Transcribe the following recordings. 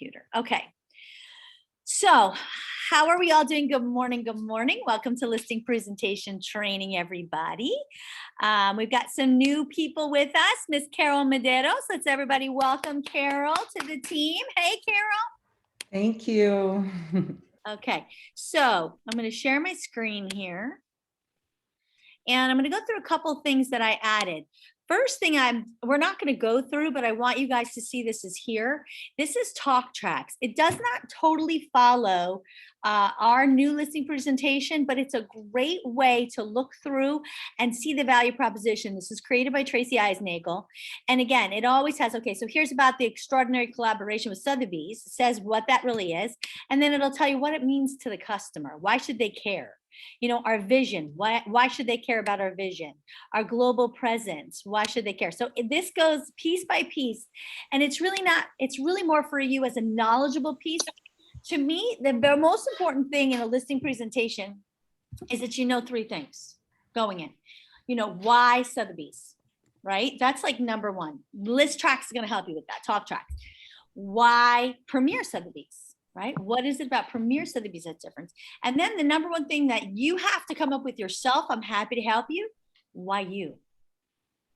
computer. Okay. So how are we all doing? Good morning. Good morning. Welcome to listing presentation training, everybody. We've got some new people with us, Miss Carol Medeiros. Let's everybody welcome Carol to the team. Hey, Carol. Thank you. Okay, so I'm going to share my screen here. And I'm going to go through a couple of things that I added. First thing we're not going to go through, but I want you guys to see this is here. This is talk tracks. It does not totally follow our new listing presentation, but it's a great way to look through and see the value proposition. This is created by Tracy Eisnagel. And again, it always has, okay, so here's about the extraordinary collaboration with Sotheby's. It says what that really is. And then it'll tell you what it means to the customer. Why should they care? You know, our vision, why should they care about our vision? Our global presence, why should they care? So this goes piece by piece, and it's really not, it's really more for you as a knowledgeable piece. To me, the most important thing in a listing presentation is that you know three things going in. You know, why Sotheby's, right? That's like number one. List tracks is going to help you with that, talk tracks. Why Premier Sotheby's? Right? What is it about Premier Sotheby's that's different? And then the number one thing that you have to come up with yourself, I'm happy to help you. Why you?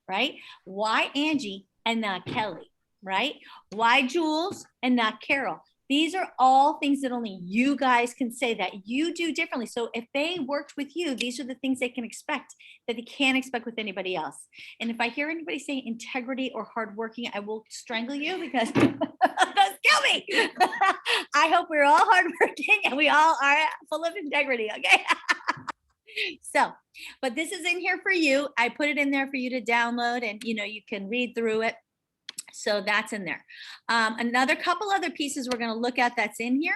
Right? Why Angie and not Kelly? Right? Why Jules and not Carol? These are all things that only you guys can say that you do differently. So if they worked with you, these are the things they can expect that they can't expect with anybody else. And if I hear anybody say integrity or hardworking, I will strangle you because kill me. I hope we're all hardworking and we all are full of integrity. Okay. So, but this is in here for you. I put it in there for you to download and, you know, you can read through it. So that's in there. Another couple other pieces we're going to look at that's in here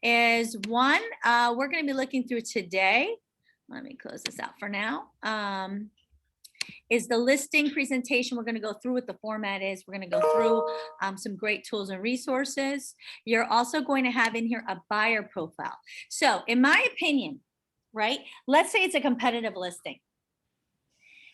is one, we're going to be looking through today. Let me close this out for now. Is the listing presentation. We're going to go through what the format is. We're going to go through some great tools and resources. You're also going to have in here a buyer profile. So in my opinion, right, let's say it's a competitive listing.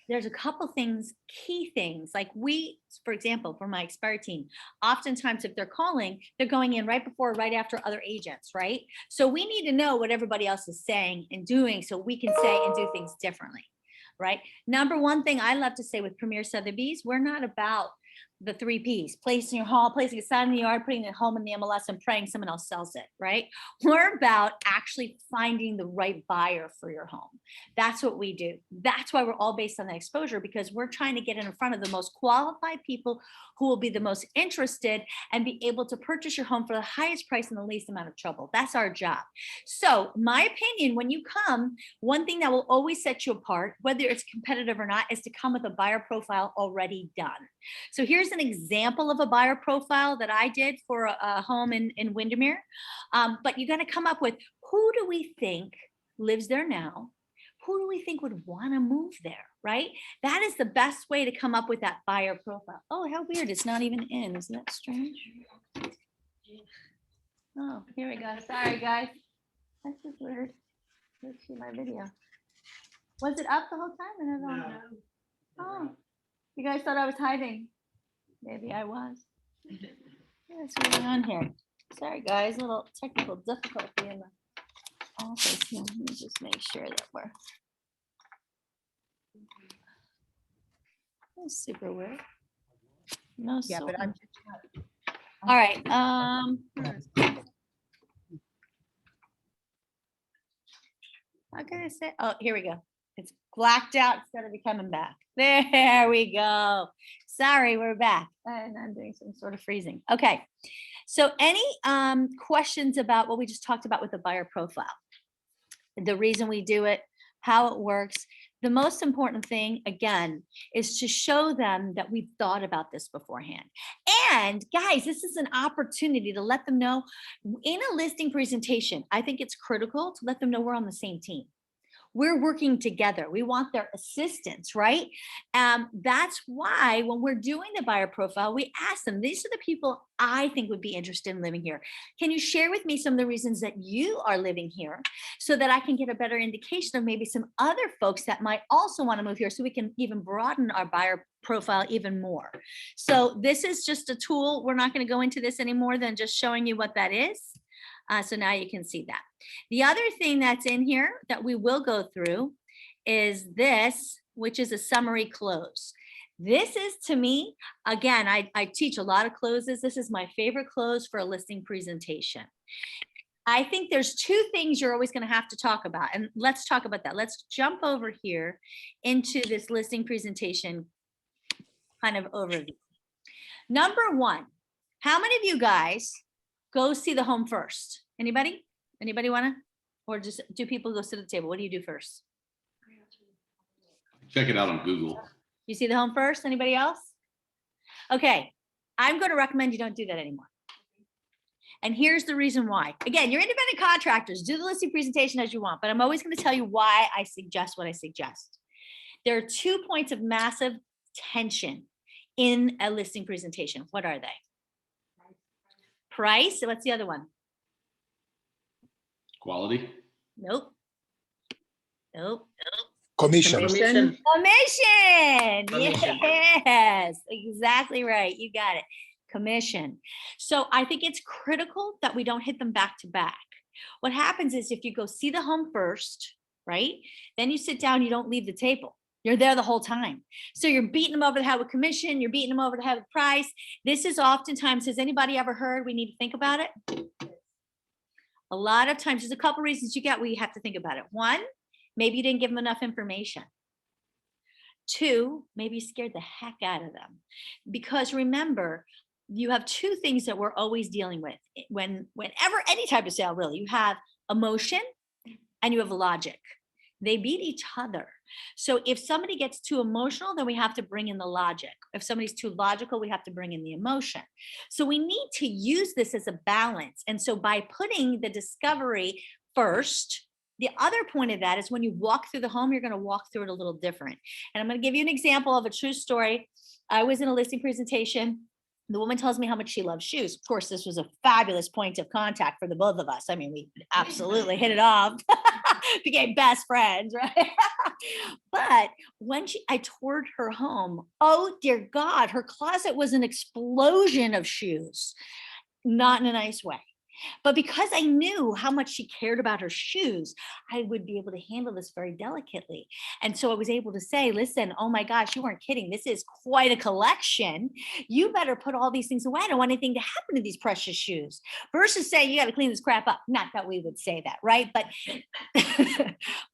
There's a couple things, key things, like we, for example, for my Expire team, oftentimes if they're calling, they're going in right before, right after other agents, right? So we need to know what everybody else is saying and doing so we can say and do things differently, right? Number one thing I love to say with Premier Sotheby's, we're not about the 3 Ps, placing your home, placing a sign in the yard, putting it home in the MLS and praying someone else sells it, right? We're about actually finding the right buyer for your home. That's what we do. That's why we're all based on that exposure, because we're trying to get in front of the most qualified people who will be the most interested and be able to purchase your home for the highest price and the least amount of trouble. That's our job. So my opinion, when you come, one thing that will always set you apart, whether it's competitive or not, is to come with a buyer profile already done. So here's an example of a buyer profile that I did for a home in Windermere. But you're going to come up with, who do we think lives there now? Who do we think would want to move there, right? That is the best way to come up with that buyer profile. Oh, how weird. It's not even in. Isn't that strange? Oh, here we go. Sorry, guys. That's just weird. Let's see my video. Was it up the whole time? No. Oh, you guys thought I was hiding. Maybe I was. What's going on here? Sorry, guys. A little technical difficulty in the office. Let me just make sure that we're. That's super weird. No. Yeah, but I'm. All right. How can I say? Oh, here we go. It's blacked out instead of coming back. There we go. Sorry, we're back. And I'm doing some sort of freezing. Okay. So any questions about what we just talked about with the buyer profile? The reason we do it, how it works. The most important thing, again, is to show them that we've thought about this beforehand. And guys, this is an opportunity to let them know in a listing presentation. I think it's critical to let them know we're on the same team. We're working together. We want their assistance, right? That's why when we're doing the buyer profile, we ask them, these are the people I think would be interested in living here. Can you share with me some of the reasons that you are living here so that I can get a better indication of maybe some other folks that might also want to move here, so we can even broaden our buyer profile even more. So this is just a tool. We're not going to go into this any more than just showing you what that is. So now you can see that. The other thing that's in here that we will go through is this, which is a summary close. This is, to me, again, I teach a lot of closes. This is my favorite close for a listing presentation. I think there's two things you're always going to have to talk about, and let's talk about that. Let's jump over here into this listing presentation kind of overview. Number one, how many of you guys go see the home first? Anybody? Anybody want to? Or just do people go sit at the table? What do you do first? Check it out on Google. You see the home first? Anybody else? Okay, I'm going to recommend you don't do that anymore. And here's the reason why. Again, you're independent contractors. Do the listing presentation as you want, but I'm always going to tell you why I suggest what I suggest. There are 2 points of massive tension in a listing presentation. What are they? Price. What's the other one? Quality. Nope. Commission. Commission. Commission. Yes, exactly right. You got it. Commission. So I think it's critical that we don't hit them back to back. What happens is if you go see the home first, right? Then you sit down, you don't leave the table. You're there the whole time. So you're beating them over the head with commission. You're beating them over the head with price. This is oftentimes, has anybody ever heard we need to think about it? A lot of times, there's a couple reasons you get where you have to think about it. One, maybe you didn't give them enough information. Two, maybe you scared the heck out of them. Because remember, you have two things that we're always dealing with. Whenever any type of sale, really, you have emotion and you have logic. They beat each other. So if somebody gets too emotional, then we have to bring in the logic. If somebody's too logical, we have to bring in the emotion. So we need to use this as a balance. And so by putting the discovery first, the other point of that is when you walk through the home, you're going to walk through it a little different. And I'm going to give you an example of a true story. I was in a listing presentation. The woman tells me how much she loves shoes. Of course, this was a fabulous point of contact for the both of us. I mean, we absolutely hit it off, became best friends, right? But when I toured her home, oh dear God, her closet was an explosion of shoes, not in a nice way. But because I knew how much she cared about her shoes, I would be able to handle this very delicately. And so I was able to say, listen, oh my gosh, you weren't kidding. This is quite a collection. You better put all these things away. I don't want anything to happen to these precious shoes. Versus saying, you got to clean this crap up. Not that we would say that, right? But,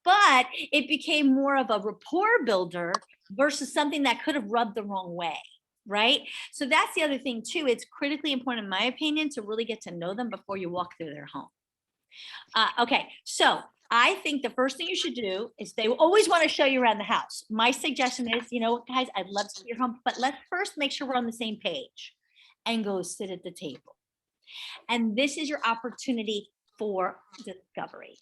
but it became more of a rapport builder versus something that could have rubbed the wrong way. Right? So that's the other thing too. It's critically important, in my opinion, to really get to know them before you walk through their home. Okay, so I think the first thing you should do is they always want to show you around the house. My suggestion is, you know, guys, I'd love to see your home, but let's first make sure we're on the same page and go sit at the table. And this is your opportunity for discovery.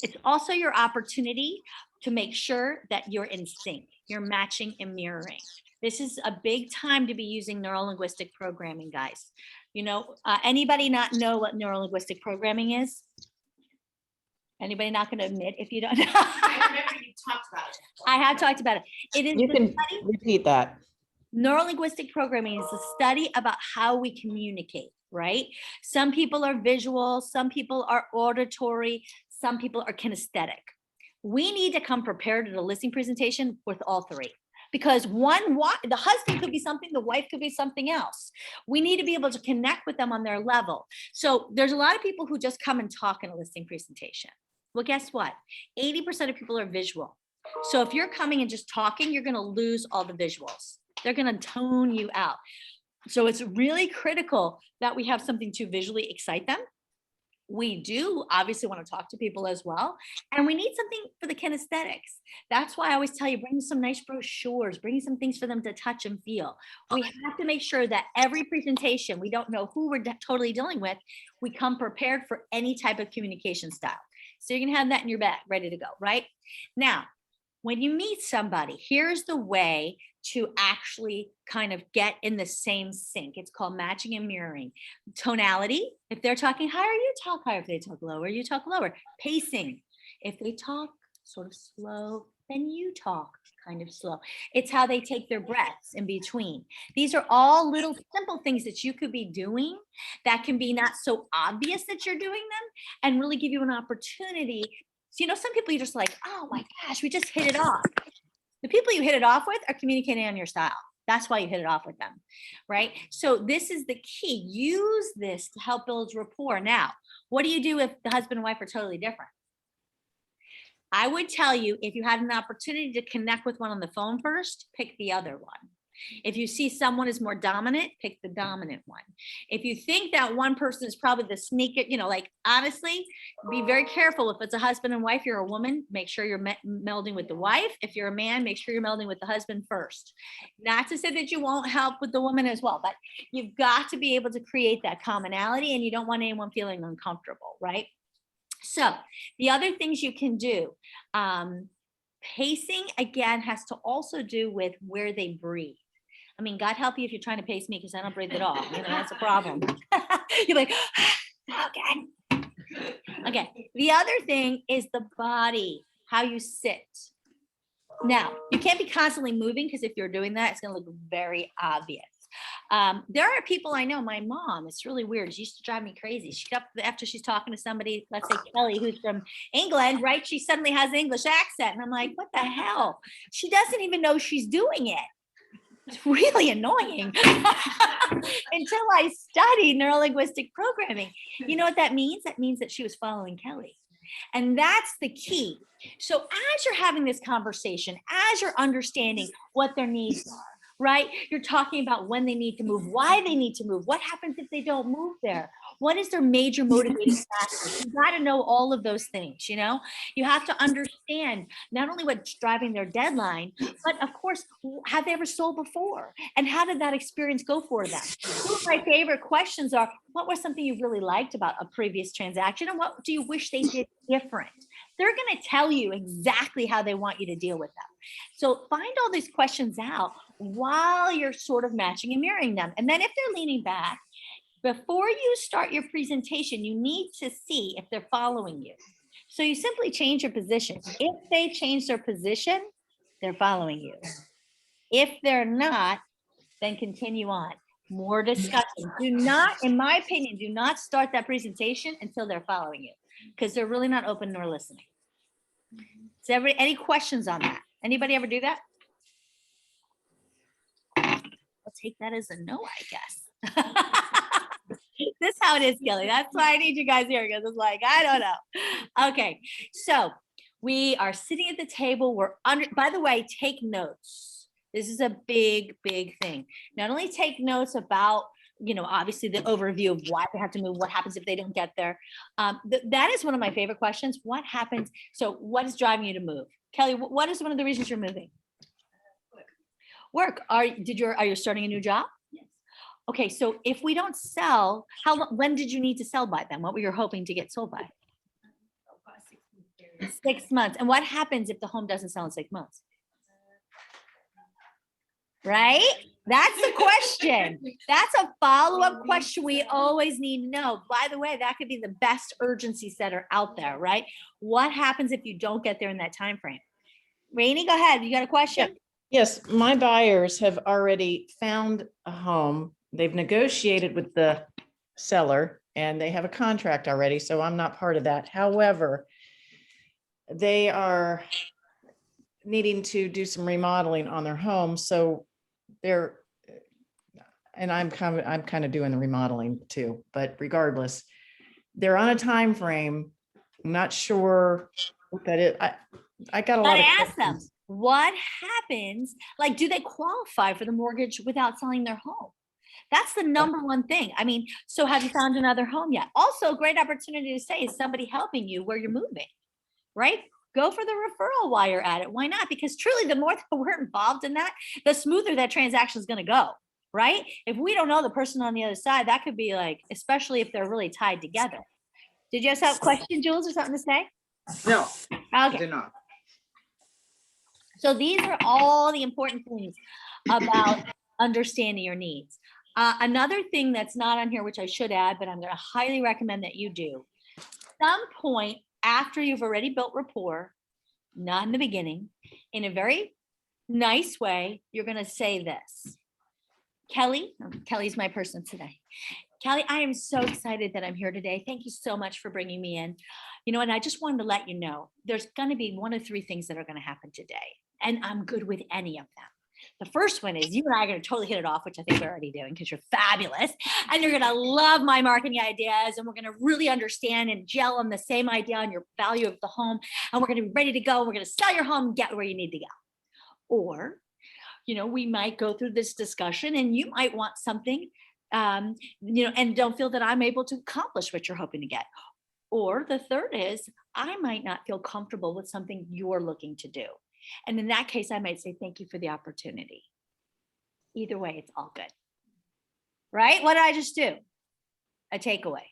It's also your opportunity to make sure that you're in sync, you're matching and mirroring. This is a big time to be using neuro-linguistic programming, guys. You know, anybody not know what neuro-linguistic programming is? Anybody not going to admit if you don't know? I remember you talked about it. I have talked about it. It is You can repeat that. Neuro-linguistic programming is a study about how we communicate, right? Some people are visual, some people are auditory, some people are kinesthetic. We need to come prepared to the listing presentation with all three. Because the husband could be something, the wife could be something else. We need to be able to connect with them on their level. So there's a lot of people who just come and talk in a listing presentation. Well, guess what? 80% of people are visual. So if you're coming and just talking, you're going to lose all the visuals. They're going to tone you out. So it's really critical that we have something to visually excite them. We do obviously want to talk to people as well. And we need something for the kinesthetics. That's why I always tell you, bring some nice brochures, bring some things for them to touch and feel. We have to make sure that every presentation, we don't know who we're totally dealing with. We come prepared for any type of communication style. So you're gonna have that in your bag, ready to go, right? Now, when you meet somebody, here's the way to actually kind of get in the same sync. It's called matching and mirroring. Tonality, if they're talking higher, you talk higher. If they talk lower, you talk lower. Pacing, if they talk sort of slow, then you talk kind of slow. It's how they take their breaths in between. These are all little simple things that you could be doing that can be not so obvious that you're doing them and really give you an opportunity. So, some people you're just like, oh my gosh, we just hit it off. The people you hit it off with are communicating on your style. That's why you hit it off with them, right? So this is the key. Use this to help build rapport. Now, what do you do if the husband and wife are totally different? I would tell you, if you had an opportunity to connect with one on the phone first, pick the other one. If you see someone is more dominant, pick the dominant one. If you think that one person is probably the sneaker, honestly, be very careful. If it's a husband and wife, you're a woman, make sure you're melding with the wife. If you're a man, make sure you're melding with the husband first. Not to say that you won't help with the woman as well, but you've got to be able to create that commonality, and you don't want anyone feeling uncomfortable, right? So the other things you can do, pacing again has to also do with where they breathe. I mean, God help you if you're trying to pace me, because I don't breathe at all. That's a problem. You're like, okay. Okay. The other thing is the body, how you sit. Now, you can't be constantly moving, because if you're doing that, it's going to look very obvious. There are people I know, my mom, it's really weird. She used to drive me crazy. She got after she's talking to somebody, let's say Kelly, who's from England, right? She suddenly has an English accent. And I'm like, what the hell? She doesn't even know she's doing it. It's really annoying. Until I studied neuro-linguistic programming. You know what that means? That means that she was following Kelly. And that's the key. So as you're having this conversation, as you're understanding what their needs are, right? You're talking about when they need to move, why they need to move, what happens if they don't move there, what is their major motivating factor. You got to know all of those things. You have to understand not only what's driving their deadline, but of course, have they ever sold before, and how did that experience go for them? Two of my favorite questions are, what was something you really liked about a previous transaction, and what do you wish they did different? They're going to tell you exactly how they want you to deal with them. So find all these questions out while you're sort of matching and mirroring them. And then if they're leaning back, before you start your presentation, you need to see if they're following you. So you simply change your position. If they change their position, they're following you. If they're not, then continue on. More discussion. Do not, in my opinion, do not start that presentation until they're following you, because they're really not open nor listening. So any questions on that? Anybody ever do that? I'll take that as a no, I guess. This is how it is, Kelly. That's why I need you guys here, because it's like, I don't know. Okay, so we are sitting at the table. We're under, by the way, take notes. This is a big, big thing. Not only take notes about, obviously the overview of why they have to move, what happens if they don't get there. That is one of my favorite questions. What happens? So what is driving you to move? Kelly, what is one of the reasons you're moving? Work. Are you starting a new job? Yes. Okay, so if we don't sell, when did you need to sell by then? What were you hoping to get sold by? 6 months. And what happens if the home doesn't sell in 6 months? Right? That's the question. That's a follow-up question we always need to know. By the way, that could be the best urgency setter out there, right? What happens if you don't get there in that time frame? Rainey, go ahead. You got a question? Yes, my buyers have already found a home. They've negotiated with the seller and they have a contract already, so I'm not part of that. However, they are needing to do some remodeling on their home, so I'm kind of doing the remodeling too, but regardless, they're on a time frame. I'm not sure what that is. I got a lot of ask them, questions. what happens? Like, do they qualify for the mortgage without selling their home? That's the number one thing. I mean, so have you found another home yet? Also, great opportunity to say, is somebody helping you where you're moving, right? Go for the referral while you're at it. Why not? Because truly, the more that we're involved in that, the smoother that transaction is going to go, right? If we don't know the person on the other side, that could be like, especially if they're really tied together. Did you have a question, Jules, or something to say? No, I Okay. did not. So these are all the important things about understanding your needs. Another thing that's not on here, which I should add, but I'm going to highly recommend that you do, some point after you've already built rapport, not in the beginning, in a very nice way, you're going to say this. Kelly, Kelly's my person today. Kelly, I am so excited that I'm here today. Thank you so much for bringing me in. You know, and I just wanted to let you know, there's going to be one of three things that are going to happen today, and I'm good with any of them. The first one is you and I are going to totally hit it off, which I think we're already doing because you're fabulous. And you're going to love my marketing ideas. And we're going to really understand and gel on the same idea on your value of the home. And we're going to be ready to go. We're going to sell your home and get where you need to go. Or, you know, we might go through this discussion and you might want something, you know, and don't feel that I'm able to accomplish what you're hoping to get. Or the third is I might not feel comfortable with something you're looking to do. And in that case, I might say, thank you for the opportunity. Either way, it's all good. Right? What did I just do? A takeaway.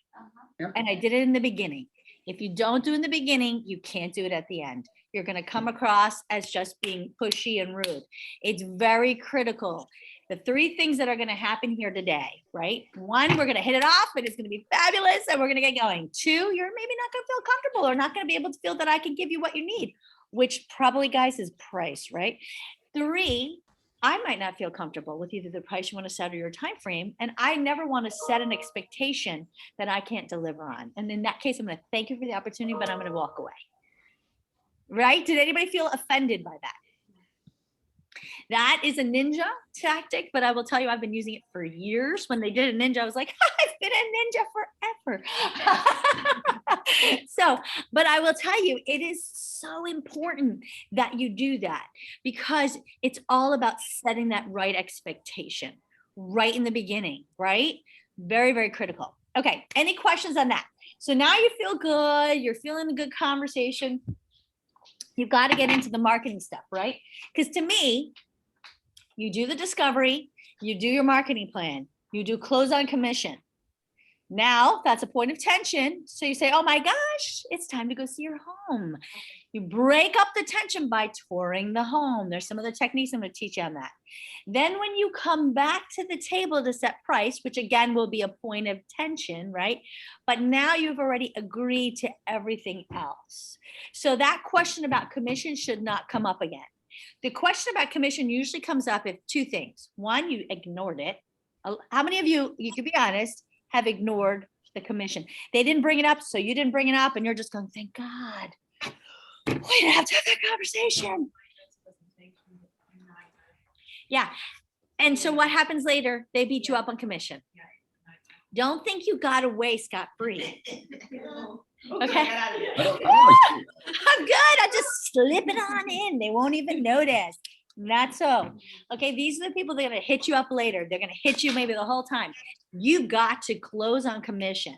Yep. And I did it in the beginning. If you don't do it in the beginning, you can't do it at the end. You're going to come across as just being pushy and rude. It's very critical. The three things that are going to happen here today, right? One, we're going to hit it off and it's going to be fabulous and we're going to get going. Two, you're maybe not going to feel comfortable or not going to be able to feel that I can give you what you need, which probably, guys, is price, right? Three, I might not feel comfortable with either the price you want to set or your time frame, and I never want to set an expectation that I can't deliver on. And in that case, I'm going to thank you for the opportunity, but I'm going to walk away. Right? Did anybody feel offended by that? That is a ninja tactic, but I will tell you, I've been using it for years. When they did a ninja, I was like, I've been a ninja forever. So, but I will tell you, it is so important that you do that because it's all about setting that right expectation right in the beginning, right? Very, very critical. Okay. Any questions on that? So now you feel good. You're feeling a good conversation. You've got to get into the marketing stuff, right? Because to me, you do the discovery, you do your marketing plan, you do close on commission. Now that's a point of tension. So you say, oh my gosh, it's time to go see your home. You break up the tension by touring the home. There's some other techniques I'm going to teach you on that. Then when you come back to the table to set price, which again will be a point of tension, right? But now you've already agreed to everything else. So that question about commission should not come up again. The question about commission usually comes up if two things. One, you ignored it. How many of you can be honest, have ignored the commission? They didn't bring it up, so you didn't bring it up, and you're just going, thank God. We didn't have to have that conversation. Yeah. And so what happens later? They beat you up on commission. Don't think you got away scot-free. Okay. I'm good. I'll just slip it on in. They won't even notice. Not so. Okay. These are the people that are going to hit you up later. They're going to hit you maybe the whole time. You got to close on commission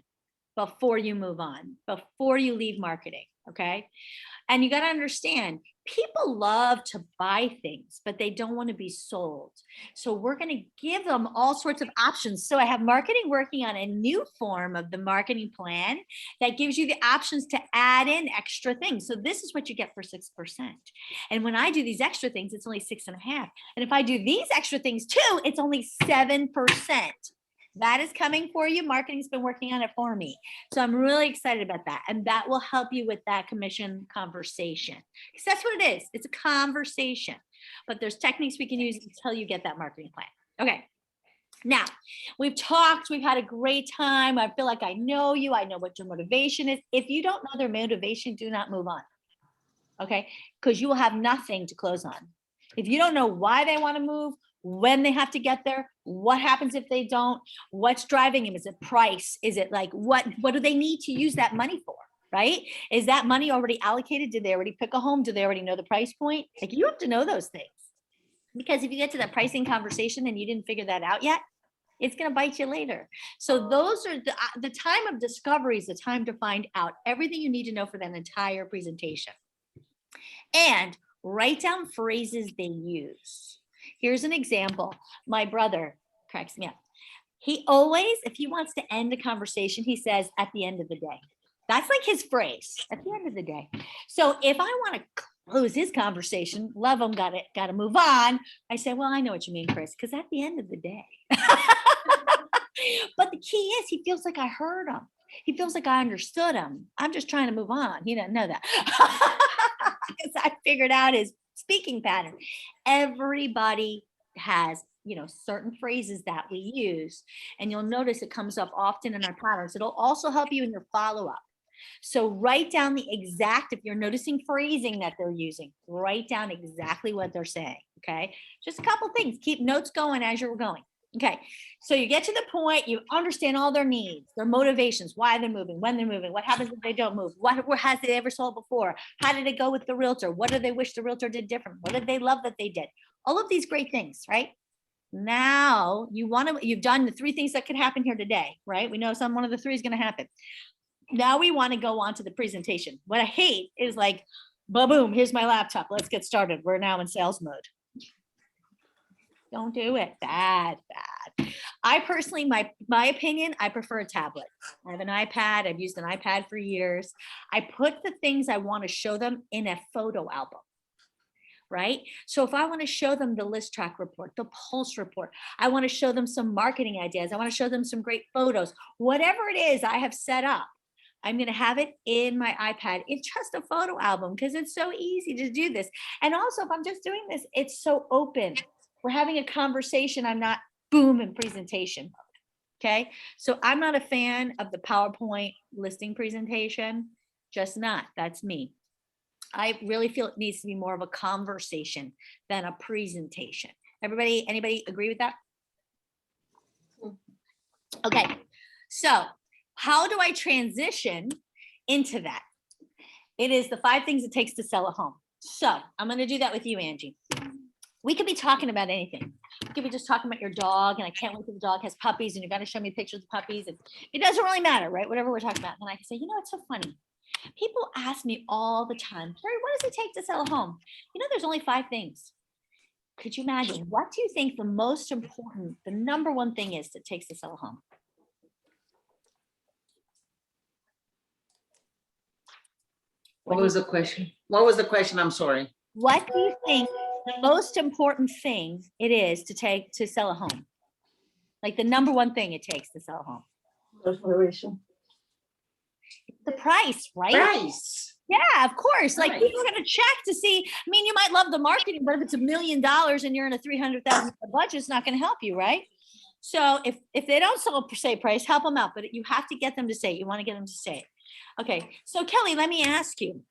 before you move on, before you leave marketing. Okay. And you got to understand, people love to buy things, but they don't want to be sold. So we're going to give them all sorts of options. So I have marketing working on a new form of the marketing plan that gives you the options to add in extra things. So this is what you get for 6%. And when I do these extra things, it's only 6.5%. And if I do these extra things too, it's only 7%. That is coming for you. Marketing's been working on it for me. So I'm really excited about that. And that will help you with that commission conversation. Because that's what it is. It's a conversation. But there's techniques we can use until you get that marketing plan. Okay. Now, we've talked. We've had a great time. I feel like I know you. I know what your motivation is. If you don't know their motivation, do not move on. Okay? Because you will have nothing to close on. If you don't know why they want to move, when they have to get there, what happens if they don't, what's driving them? Is it price? Is it like, what do they need to use that money for, right? Is that money already allocated? Did they already pick a home? Do they already know the price point? Like, you have to know those things. Because if you get to that pricing conversation and you didn't figure that out yet, it's going to bite you later. So those are the time of discovery is the time to find out everything you need to know for that entire presentation. And write down phrases they use. Here's an example. My brother cracks me up. He always, if he wants to end a conversation, he says, at the end of the day. That's like his phrase at the end of the day. So if I want to close his conversation, love him, got to move on. I say, well, I know what you mean, Chris, because at the end of the day, but the key is he feels like I heard him. He feels like I understood him. I'm just trying to move on. He doesn't know that because I figured out his speaking pattern. Everybody has, certain phrases that we use, and you'll notice it comes up often in our patterns. It'll also help you in your follow-up. So write down the exact, if you're noticing phrasing that they're using, write down exactly what they're saying. Okay. Just a couple things. Keep notes going as you're going. Okay. So you get to the point, you understand all their needs, their motivations, why they're moving, when they're moving, what happens if they don't move, what has they ever sold before? How did it go with the realtor? What do they wish the realtor did different? What did they love that they did? All of these great things, right? Now you've done the 3 things that could happen here today, right? We know one of the 3 is going to happen. Now we want to go on to the presentation. What I hate is like, boom, here's my laptop. Let's get started. We're now in sales mode. Don't do it. Bad. I personally, my opinion, I prefer a tablet. I have an iPad. I've used an iPad for years. I put the things I want to show them in a photo album. Right? So if I want to show them the list track report, the pulse report, I want to show them some marketing ideas, I want to show them some great photos, whatever it is I have set up, I'm going to have it in my iPad. It's just a photo album because it's so easy to do this. And also if I'm just doing this, it's so open. We're having a conversation. I'm not boom in presentation mode. Okay. So I'm not a fan of the PowerPoint listing presentation, just not. That's me. I really feel it needs to be more of a conversation than a presentation. Anybody agree with that? Okay, so how do I transition into that? It is the 5 things it takes to sell a home. So I'm going to do that with you, Angie. We could be talking about anything. We could be just talking about your dog, and I can't wait till the dog has puppies, and you're going to show me pictures of puppies, and it doesn't really matter, right? Whatever we're talking about. And I can say, it's so funny. People ask me all the time, Carrie, what does it take to sell a home? There's only 5 things. Could you imagine? What do you think the most important, the number one thing is that takes to sell a home? What was the question? What was the question? I'm sorry. What do you think the most important thing it is to take to sell a home? Like the number one thing it takes to sell a home? The price, right? Price. Yeah, of course. Like Right. people are going to check to see. I mean, you might love the marketing, but if it's $1 million and you're in a $300,000 budget, it's not going to help you, right? So if they don't sell a say price, help them out. But you have to get them to say it. You want to get them to say it. Okay. So Kelly, let me ask you,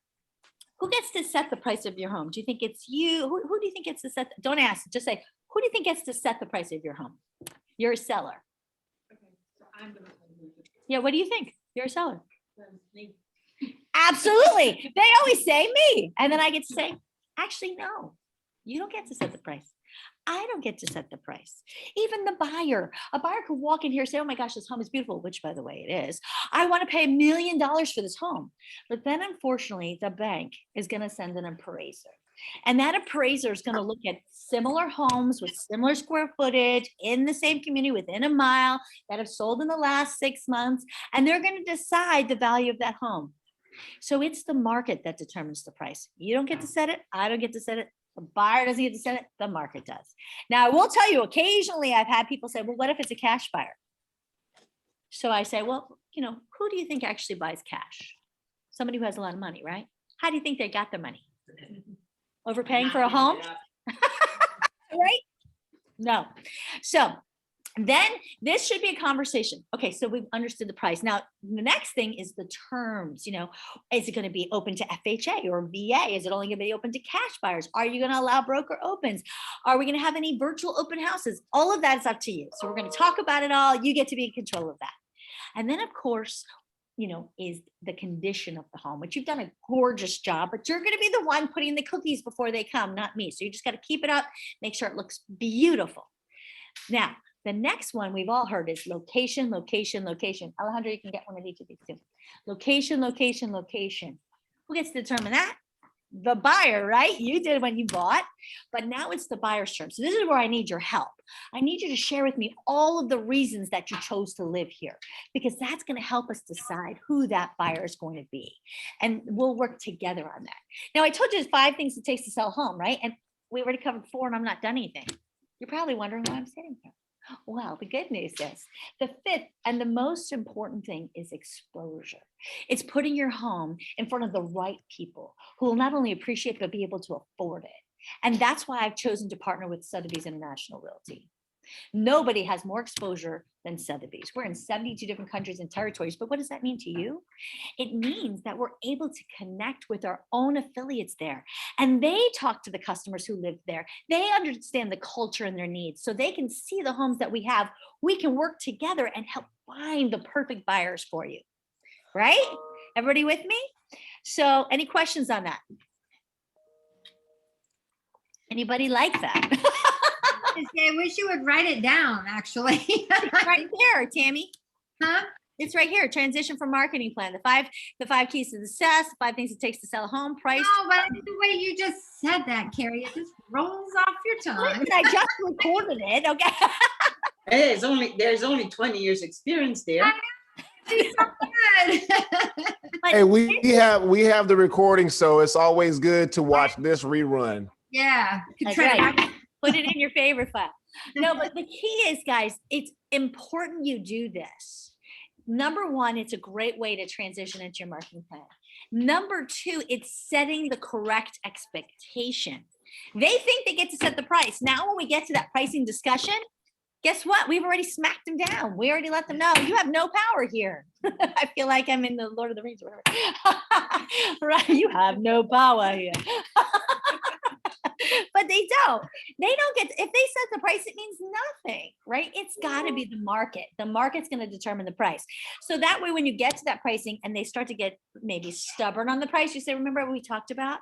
who gets to set the price of your home? Do you think it's you? Who do you think gets to set? Don't ask. Just say, who do you think gets to set the price of your home? You're a seller. Yeah. What do you think? You're a seller. Absolutely. They always say me. And then I get to say, actually, no, you don't get to set the price. I don't get to set the price. Even the buyer, a buyer could walk in here and say, oh my gosh, this home is beautiful, which by the way, it is. I want to pay $1 million for this home. But then unfortunately, the bank is going to send an appraiser. And that appraiser is going to look at similar homes with similar square footage in the same community within a mile that have sold in the last 6 months. And they're going to decide the value of that home. So it's the market that determines the price. You don't get to set it. I don't get to set it. The buyer doesn't get to set it. The market does. Now, I will tell you, occasionally I've had people say, well, what if it's a cash buyer? So I say, well, who do you think actually buys cash? Somebody who has a lot of money, right? How do you think they got their money? Overpaying for a home? Right? No. So then this should be a conversation. Okay, so we've understood the price. Now, the next thing is the terms. Is it going to be open to FHA or VA? Is it only going to be open to cash buyers? Are you going to allow broker opens? Are we going to have any virtual open houses? All of that is up to you. So we're going to talk about it all. You get to be in control of that. And then, of course, is the condition of the home, which you've done a gorgeous job, but you're going to be the one putting the cookies before they come, not me. So you just got to keep it up, make sure it looks beautiful. Now, the next one we've all heard is location, location, location. Alejandro, you can get one of each of these too. Location, location, location. Who gets to determine that? the buyer, right? You did when you bought, but now it's the buyer's term. So this is where I need your help. I need you to share with me all of the reasons that you chose to live here, because that's going to help us decide who that buyer is going to be. And we'll work together on that. Now, I told you there's 5 things it takes to sell a home, right? And we already covered 4 and I'm not done anything. You're probably wondering why I'm sitting here. Well, the good news is the 5th and the most important thing is exposure. It's putting your home in front of the right people who will not only appreciate, but be able to afford it. And that's why I've chosen to partner with Sotheby's International Realty. Nobody has more exposure than Sotheby's. We're in 72 different countries and territories, but what does that mean to you? It means that we're able to connect with our own affiliates there, and they talk to the customers who live there. They understand the culture and their needs, so they can see the homes that we have. We can work together and help find the perfect buyers for you, right? Everybody with me? So any questions on that? Anybody like that? I wish you would write it down, actually. Right there, Tammy. Huh? It's right here. Transition from marketing plan. The five keys to success. 5 things it takes to sell a home. Price. No, but the way you just said that, Carrie, it just rolls off your tongue. Listen, I just recorded it. Okay. Hey, there's only 20 years experience there. She's so good. But Hey, we have the recording, so it's always good to watch this rerun. Yeah. that's right. Put it in your favorite file. No, but the key is, guys, it's important you do this. Number 1, it's a great way to transition into your marketing plan. Number 2, it's setting the correct expectation. They think they get to set the price. Now, when we get to that pricing discussion, guess what? We've already smacked them down. We already let them know you have no power here. I feel like I'm in the Lord of the Rings or whatever. Right? You have no power here. But they don't get, if they set the price, it means nothing, right? It's got to be the market. The market's going to determine the price. So that way, when you get to that pricing and they start to get maybe stubborn on the price, you say, remember what we talked about?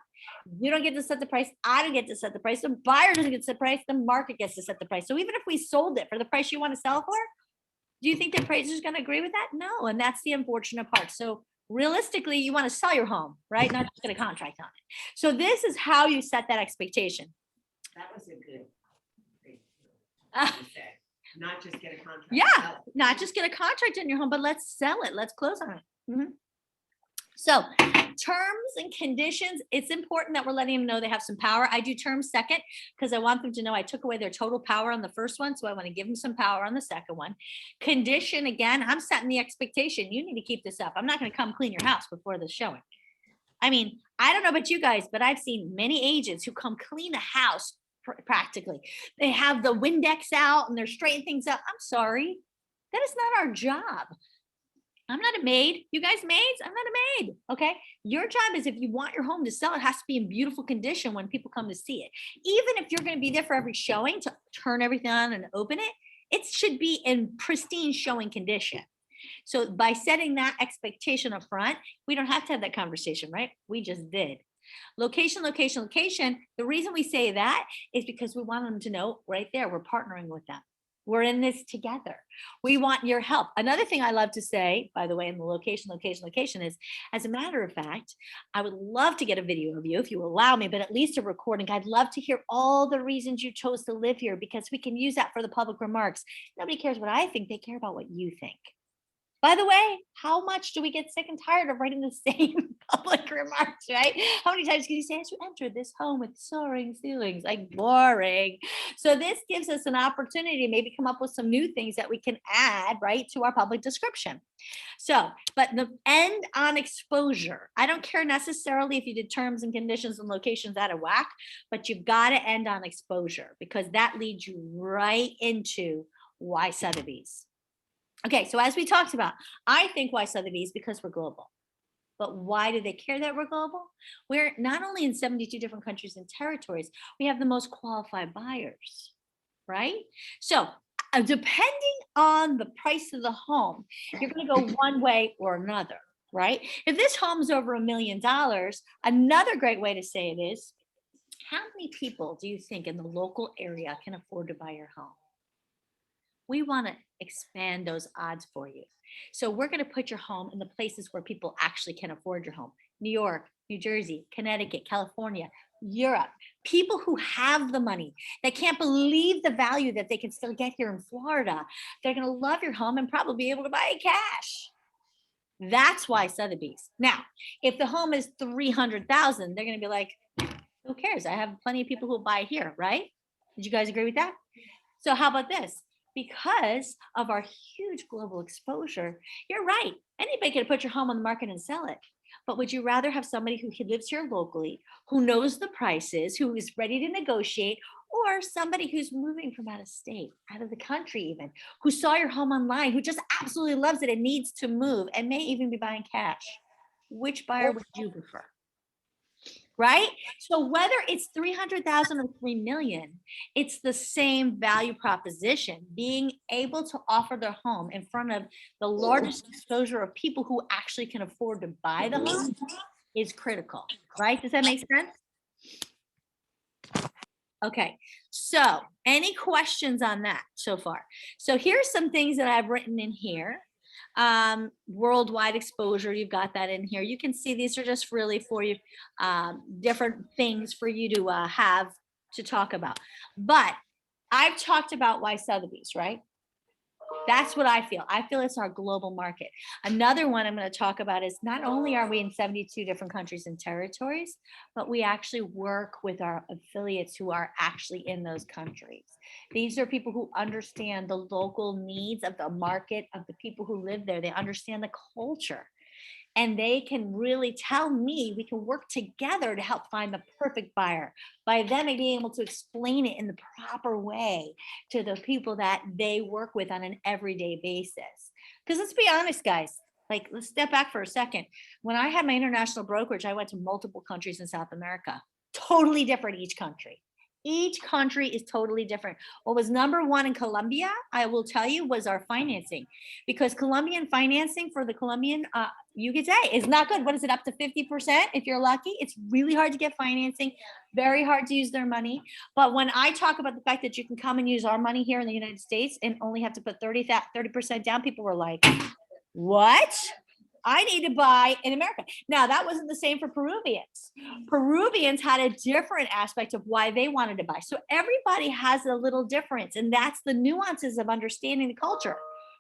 You don't get to set the price. I don't get to set the price. The buyer doesn't get to set the price. The market gets to set the price. So even if we sold it for the price you want to sell for, do you think the appraiser is going to agree with that? No. And that's the unfortunate part. So realistically, you want to sell your home, right? Not just get a contract on it. So this is how you set that expectation. That was a good thing Uh, to say. Not just get a contract. Yeah. sell it. Not just get a contract in your home, but let's sell it. Let's close on it. Mhm. So terms and conditions, it's important that we're letting them know they have some power. I do terms second because I want them to know I took away their total power on the first one. So I want to give them some power on the second one. Condition, again, I'm setting the expectation. You need to keep this up. I'm not going to come clean your house before the showing. I mean, I don't know about you guys, but I've seen many agents who come clean a house practically. They have the Windex out and they're straightening things up. I'm sorry. That is not our job. I'm not a maid. You guys maids? I'm not a maid. Okay. Your job is, if you want your home to sell, it has to be in beautiful condition when people come to see it. Even if you're going to be there for every showing to turn everything on and open it, it should be in pristine showing condition. So by setting that expectation up front, we don't have to have that conversation, right? We just did. Location, location, location. The reason we say that is because we want them to know right there, we're partnering with them. We're in this together. We want your help. Another thing I love to say, by the way, in the location, location, location is, as a matter of fact, I would love to get a video of you if you allow me, but at least a recording. I'd love to hear all the reasons you chose to live here, because we can use that for the public remarks. Nobody cares what I think. They care about what you think. By the way, how much do we get sick and tired of writing the same public remarks, right? How many times can you say, as you enter this home with soaring ceilings, like boring? So this gives us an opportunity to maybe come up with some new things that we can add, right, to our public description. So, but the end on exposure. I don't care necessarily if you did terms and conditions and locations out of whack, but you've got to end on exposure, because that leads you right into why Sotheby's. Okay, so as we talked about, I think why Sotheby's, because we're global. But why do they care that we're global? We're not only in 72 different countries and territories, we have the most qualified buyers, right? So depending on the price of the home, you're going to go one way or another, right? If this home's over $1 million, another great way to say it is, how many people do you think in the local area can afford to buy your home? We want to expand those odds for you. So we're going to put your home in the places where people actually can afford your home. New York, New Jersey, Connecticut, California, Europe. People who have the money, that can't believe the value that they can still get here in Florida. They're going to love your home and probably be able to buy it cash. That's why Sotheby's. Now, if the home is 300,000, they're going to be like, who cares? I have plenty of people who buy here, right? Did you guys agree with that? So how about this? Because of our huge global exposure, you're right. Anybody can put your home on the market and sell it. But would you rather have somebody who lives here locally, who knows the prices, who is ready to negotiate, or somebody who's moving from out of state, out of the country even, who saw your home online, who just absolutely loves it and needs to move and may even be buying cash? Which buyer would you prefer? Right? So whether it's 300,000 or 3 million, it's the same value proposition. Being able to offer their home in front of the largest exposure of people who actually can afford to buy the home is critical, right? Does that make sense? Okay, so any questions on that so far? So here's some things that I've written in here. Worldwide exposure, you've got that in here. You can see these are just really for you, different things for you to have to talk about. But I've talked about why Sotheby's, right? That's what I feel. I feel it's our global market. Another one I'm going to talk about is not only are we in 72 different countries and territories, but we actually work with our affiliates who are actually in those countries. These are people who understand the local needs of the market, of the people who live there. They understand the culture. And they can really tell me, we can work together to help find the perfect buyer by them being able to explain it in the proper way to the people that they work with on an everyday basis. Because let's be honest, guys, like let's step back for a second. When I had my international brokerage, I went to multiple countries in South America, totally different each country. Each country is totally different. What was number one in Colombia, I will tell you, was our financing, because Colombian financing for the Colombian, you could say, is not good. What is it, up to 50% if you're lucky? It's really hard to get financing, very hard to use their money. But when I talk about the fact that you can come and use our money here in the United States and only have to put 30% down, people were like, what? I need to buy in America. Now, that wasn't the same for Peruvians. Peruvians had a different aspect of why they wanted to buy. So everybody has a little difference, and that's the nuances of understanding the culture,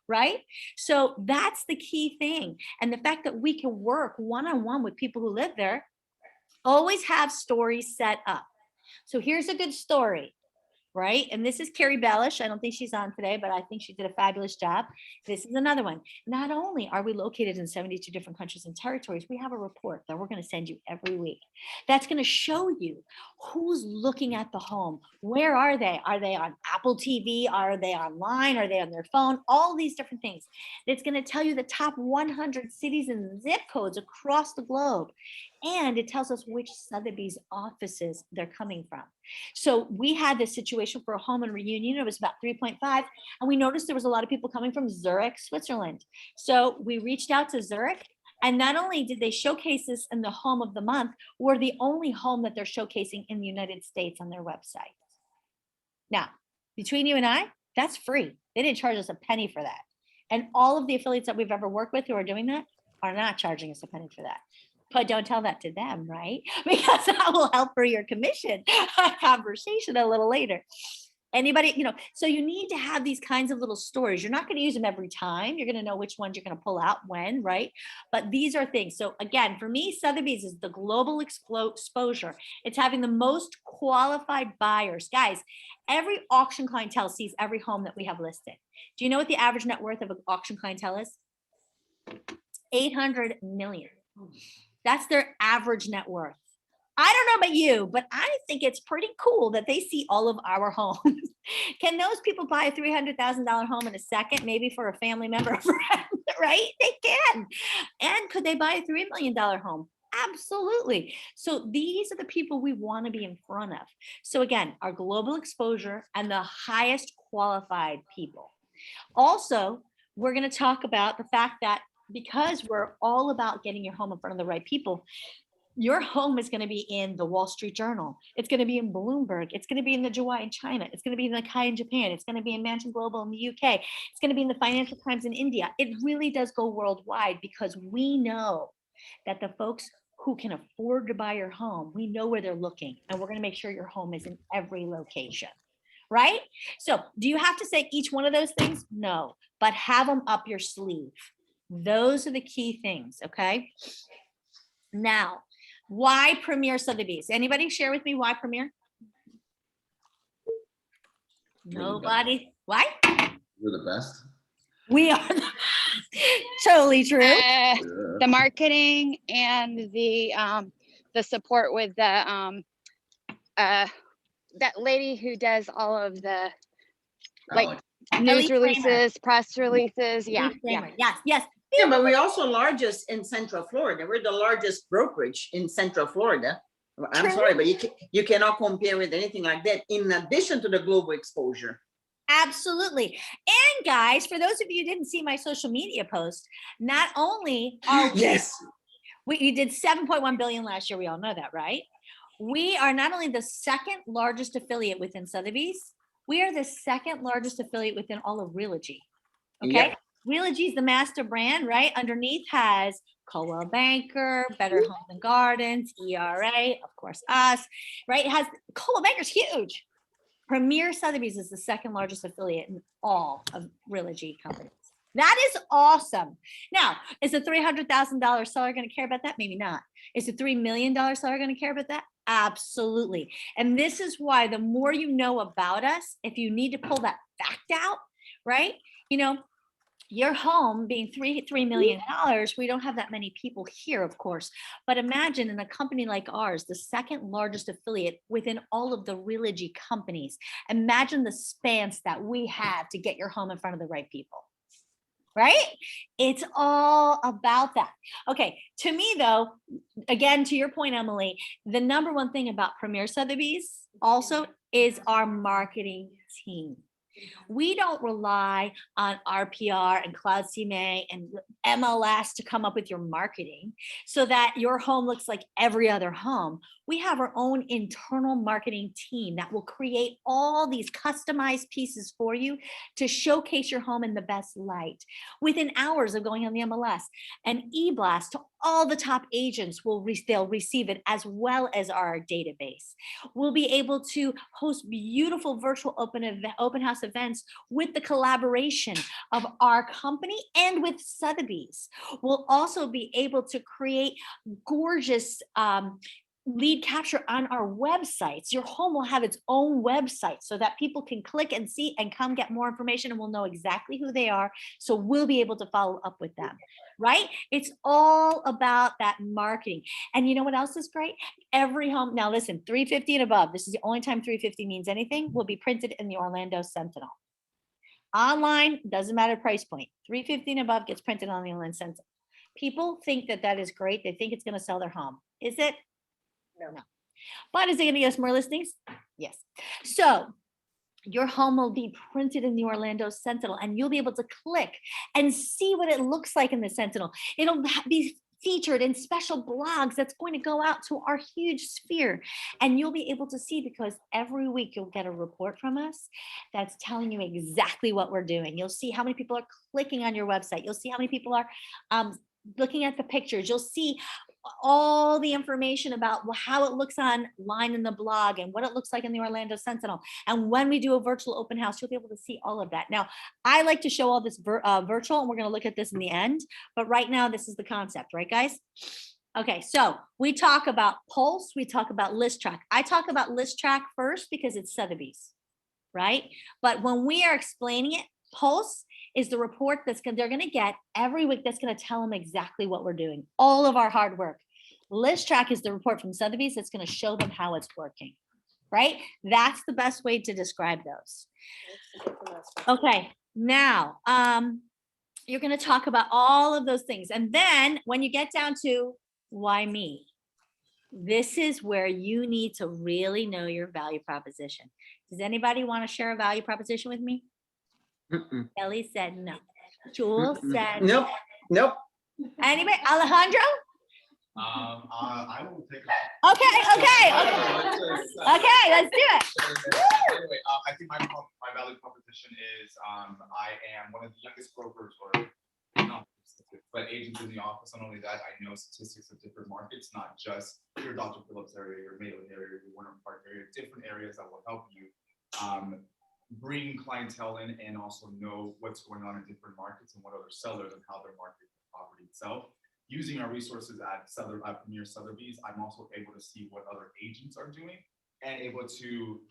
right? So that's the key thing. And the fact that we can work one-on-one with people who live there, always have stories set up. So here's a good story. Right? And this is Carrie Bellish. I don't think she's on today, but I think she did a fabulous job. This is another one. Not only are we located in 72 different countries and territories, we have a report that we're going to send you every week. That's going to show you who's looking at the home. Where are they? Are they on Apple TV? Are they online? Are they on their phone? All these different things. It's going to tell you the top 100 cities and zip codes across the globe. And it tells us which Sotheby's offices they're coming from. So we had this situation for a home and reunion. It was about 3.5. And we noticed there was a lot of people coming from Zurich, Switzerland. So we reached out to Zurich. And not only did they showcase this in the home of the month, we're the only home that they're showcasing in the United States on their website. Now, between you and I, that's free. They didn't charge us a penny for that. And all of the affiliates that we've ever worked with who are doing that are not charging us a penny for that. But don't tell that to them, right? Because that will help for your commission conversation a little later. Anybody, so you need to have these kinds of little stories. You're not going to use them every time. You're going to know which ones you're going to pull out when, right? But these are things. So again, for me, Sotheby's is the global exposure. It's having the most qualified buyers. Guys, every auction clientele sees every home that we have listed. Do you know what the average net worth of an auction clientele is? 800 million. That's their average net worth. I don't know about you, but I think it's pretty cool that they see all of our homes. Can those people buy a $300,000 home in a second, maybe for a family member or friend, right? They can. And could they buy a $3 million home? Absolutely. So these are the people we want to be in front of. So again, our global exposure and the highest qualified people. Also, we're going to talk about the fact that because we're all about getting your home in front of the right people, Your home is going to be in the Wall Street Journal. It's going to be in Bloomberg. It's going to be in the Jawai in China. It's going to be in the Kai in Japan. It's going to be in Mansion Global in the UK. It's going to be in the Financial Times in India. It really does go worldwide because we know that the folks who can afford to buy your home, we know where they're looking, and we're going to make sure your home is in every location. Right? So do you have to say each one of those things? No, but have them up your sleeve. Those are the key things. Okay. Now, why Premier Sotheby's? Anybody share with me why Premier? Nobody. Why? We're the best. We are totally true. The marketing and the support with the that lady who does all of the like news Ellie Kramer. releases, press releases. Yeah, Ellie Kramer. Yes, yes. Yeah, but we're also largest in Central Florida. We're the largest brokerage in Central Florida. I'm True. sorry, but you cannot compare with anything like that in addition to the global exposure. Absolutely. And guys, for those of you who didn't see my social media post, not only are Yes. we did 7.1 billion last year. We all know that, right? We are not only the second largest affiliate within Sotheby's, we are the second largest affiliate within all of Realogy. Okay. Yep. Realogy is the master brand, right? Underneath has Coldwell Banker, Better Homes and Gardens, ERA, of course, us, right? It has Coldwell Banker's huge. Premier Sotheby's is the second largest affiliate in all of Realogy companies. That is awesome. Now, is a $300,000 seller going to care about that? Maybe not. Is a $3 million seller going to care about that? Absolutely. And this is why the more you know about us, if you need to pull that fact out, right? You know, your home being $3 million, we don't have that many people here, of course. But imagine in a company like ours, the second largest affiliate within all of the Realogy companies. Imagine the spans that we have to get your home in front of the right people. Right? It's all about that. Okay. To me, though, again, to your point, Emily, the number one thing about Premier Sotheby's also is our marketing team. We don't rely on RPR and Cloud CMA and MLS to come up with your marketing so that your home looks like every other home. We have our own internal marketing team that will create all these customized pieces for you to showcase your home in the best light. Within hours of going on the MLS, an e-blast to all the top agents they'll receive it, as well as our database. We'll be able to host beautiful virtual open house events with the collaboration of our company and with Sotheby's. We'll also be able to create gorgeous lead capture on our websites. Your home will have its own website so that people can click and see and come get more information, and we'll know exactly who they are. So we'll be able to follow up with them, right? It's all about that marketing. And you know what else is great? Every home, now listen, 350 and above, this is the only time 350 means anything, will be printed in the Orlando Sentinel. Online, doesn't matter price point. 350 and above gets printed on the Orlando Sentinel. People think that that is great. They think it's going to sell their home. Is it? No. But is it going to get us more listings? Yes. So your home will be printed in the Orlando Sentinel, and you'll be able to click and see what it looks like in the Sentinel. It'll be featured in special blogs that's going to go out to our huge sphere. And you'll be able to see, because every week you'll get a report from us that's telling you exactly what we're doing. You'll see how many people are clicking on your website. You'll see how many people are looking at the pictures. You'll see all the information about how it looks online in the blog and what it looks like in the Orlando Sentinel. And when we do a virtual open house, you'll be able to see all of that. Now, I like to show all this virtual, and we're going to look at this in the end. But right now, this is the concept, right, guys? Okay, so we talk about Pulse. We talk about List Track. I talk about List Track first because it's Sotheby's, right? But when we are explaining it, Pulse is the report they're going to get every week that's going to tell them exactly what we're doing, all of our hard work. List Track is the report from Sotheby's that's going to show them how it's working, right? That's the best way to describe those. Okay, now you're going to talk about all of those things. And then when you get down to why me, this is where you need to really know your value proposition. Does anybody want to share a value proposition with me? Mm-mm. Ellie said no. Jules said Nope. anybody? Alejandro? I will take. Okay, okay, okay, let's do it. Anyway, I think my value proposition is I am one of the youngest brokers, or not statistics, but agents in the office. Not only that, I know statistics of different markets, not just your Dr. Phillips area, your Maryland area, your Warner Park area, different areas that will help you bring clientele in and also know what's going on in different markets and what other sellers and how they're marketing the property itself. Using our resources at Premier Sotheby's, I'm also able to see what other agents are doing and able to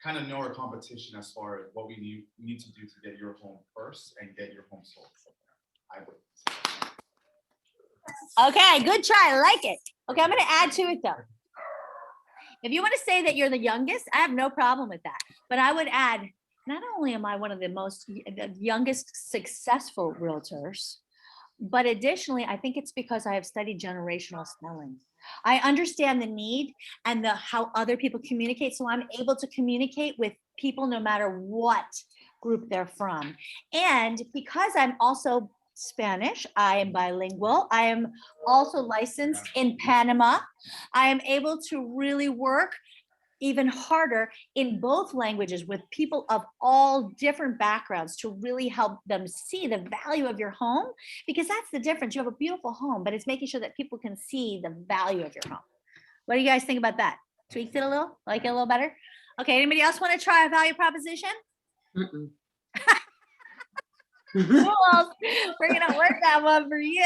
kind of know our competition as far as what we need to do to get your home first and get your home sold. I would. Okay, good try. I like it. Okay, I'm going to add to it though. If you want to say that you're the youngest, I have no problem with that. But I would add, not only am I one of the youngest successful realtors, but additionally, I think it's because I have studied generational selling. I understand the need and how other people communicate. So I'm able to communicate with people no matter what group they're from. And because I'm also Spanish, I am bilingual. I am also licensed in Panama. I am able to really work even harder in both languages with people of all different backgrounds to really help them see the value of your home, because that's the difference. You have a beautiful home, but it's making sure that people can see the value of your home. What do you guys think about that? Tweaked it a little? Like it a little better? Okay, anybody else want to try a value proposition? Mm-mm. Cool. We're gonna work that one for you.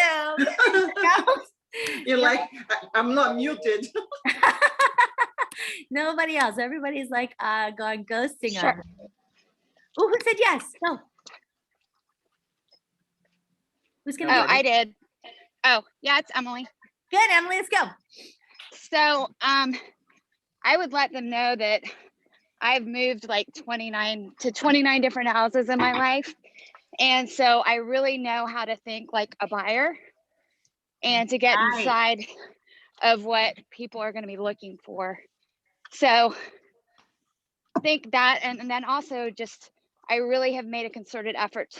You're like, I'm not muted. Nobody else. Everybody's like gone ghosting on Sure. me. Oh, who said yes? No. Who's gonna Oh, go? I did. Oh, yeah, it's Emily. Good, Emily, let's go. So, I would let them know that I've moved like 29 different houses in my life. And so I really know how to think like a buyer and to get Right. inside of what people are going to be looking for. So I think that, and then also just, I really have made a concerted effort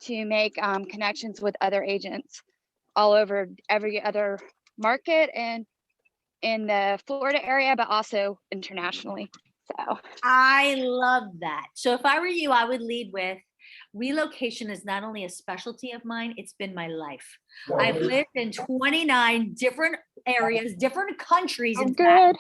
to make connections with other agents all over every other market and in the Florida area, but also internationally. So I love that. So if I were you, I would lead with relocation is not only a specialty of mine, it's been my life. I've lived in 29 different areas, different countries, in fact.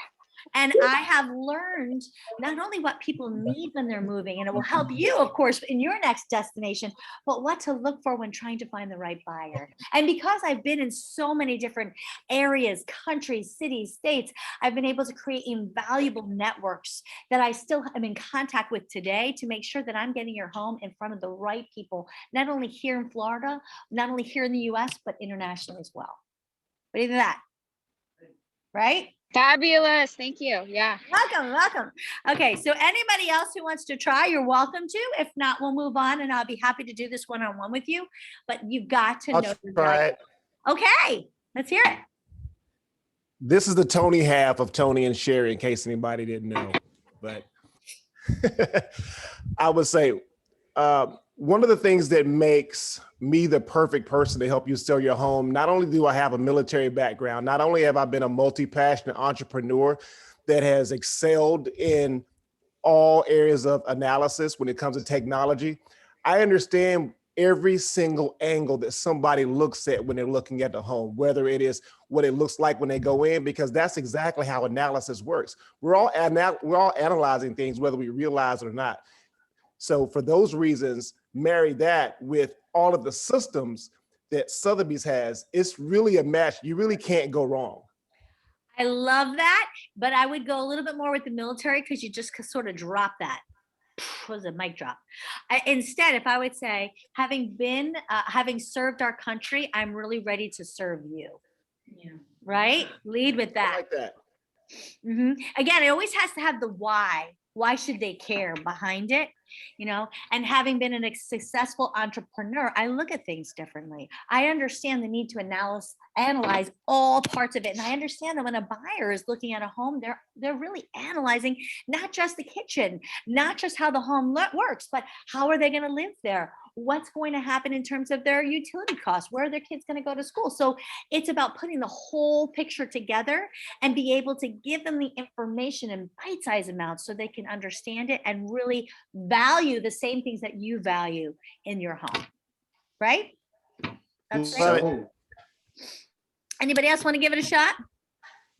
And I have learned not only what people need when they're moving, and it will help you, of course, in your next destination, but what to look for when trying to find the right buyer. And because I've been in so many different areas, countries, cities, states, I've been able to create invaluable networks that I still am in contact with today to make sure that I'm getting your home in front of the right people, not only here in Florida, not only here in the US, but internationally as well. What do you think of that? Right? fabulous. Thank you. Yeah. Welcome, welcome. Okay, so anybody else who wants to try, you're welcome to. If not, we'll move on and I'll be happy to do this one-on-one with you, but you've got to I'll know. the try value. it. Okay, let's hear it. This is the Tony half of Tony and Sherry, in case anybody didn't know. But I would say one of the things that makes me the perfect person to help you sell your home, not only do I have a military background, not only have I been a multi-passionate entrepreneur that has excelled in all areas of analysis when it comes to technology, I understand every single angle that somebody looks at when they're looking at the home, whether it is what it looks like when they go in, because that's exactly how analysis works. We're all analyzing things, whether we realize it or not. So for those reasons, marry that with all of the systems that Sotheby's has, it's really a match. You really can't go wrong. I love that, but I would go a little bit more with the military because you just sort of drop that. Was a mic drop. Instead, if I would say, having served our country, I'm really ready to serve you. Yeah. Right? Lead with I that. like that. Again, it always has to have the why. Why should they care behind it? And having been a successful entrepreneur, I look at things differently. I understand the need to analyze all parts of it. And I understand that when a buyer is looking at a home, they're really analyzing not just the kitchen, not just how the home works, but how are they going to live there? what's going to happen in terms of their utility costs, where are their kids going to go to school. So it's about putting the whole picture together and be able to give them the information in bite-sized amounts so they can understand it and really value the same things that you value in your home, right? That's Love great. it. Anybody else want to give it a shot?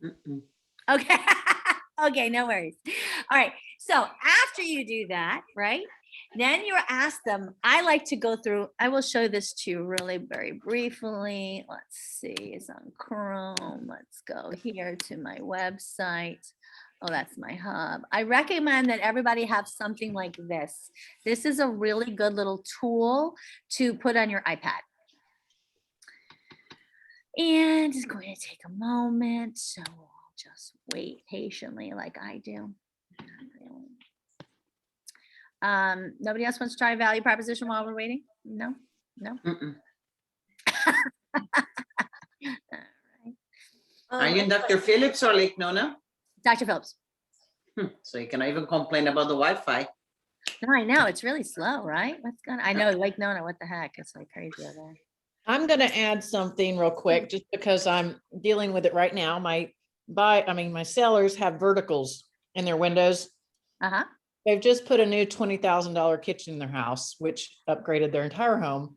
Mm-mm. Okay. Okay, no worries. All right. So after you do that, right, then you ask them, I like to go through, I will show this to you really very briefly. Let's see, it's on Chrome. Let's go here to my website. Oh, that's my hub. I recommend that everybody have something like this. This is a really good little tool to put on your iPad. And it's going to take a moment, so I'll just wait patiently like I do. Nobody else wants to try a value proposition while we're waiting? No? No? Mm-mm. All right. Are you Dr. Phillips or Lake Nona? Dr. Phillips. So you cannot even complain about the Wi-Fi. No, I know, it's really slow, right? What's going on? I know, Lake Nona, what the heck? It's like crazy over there. I'm going to add something real quick, just because I'm dealing with it right now. My sellers have verticals in their windows. Uh-huh. They've just put a new $20,000 kitchen in their house, which upgraded their entire home.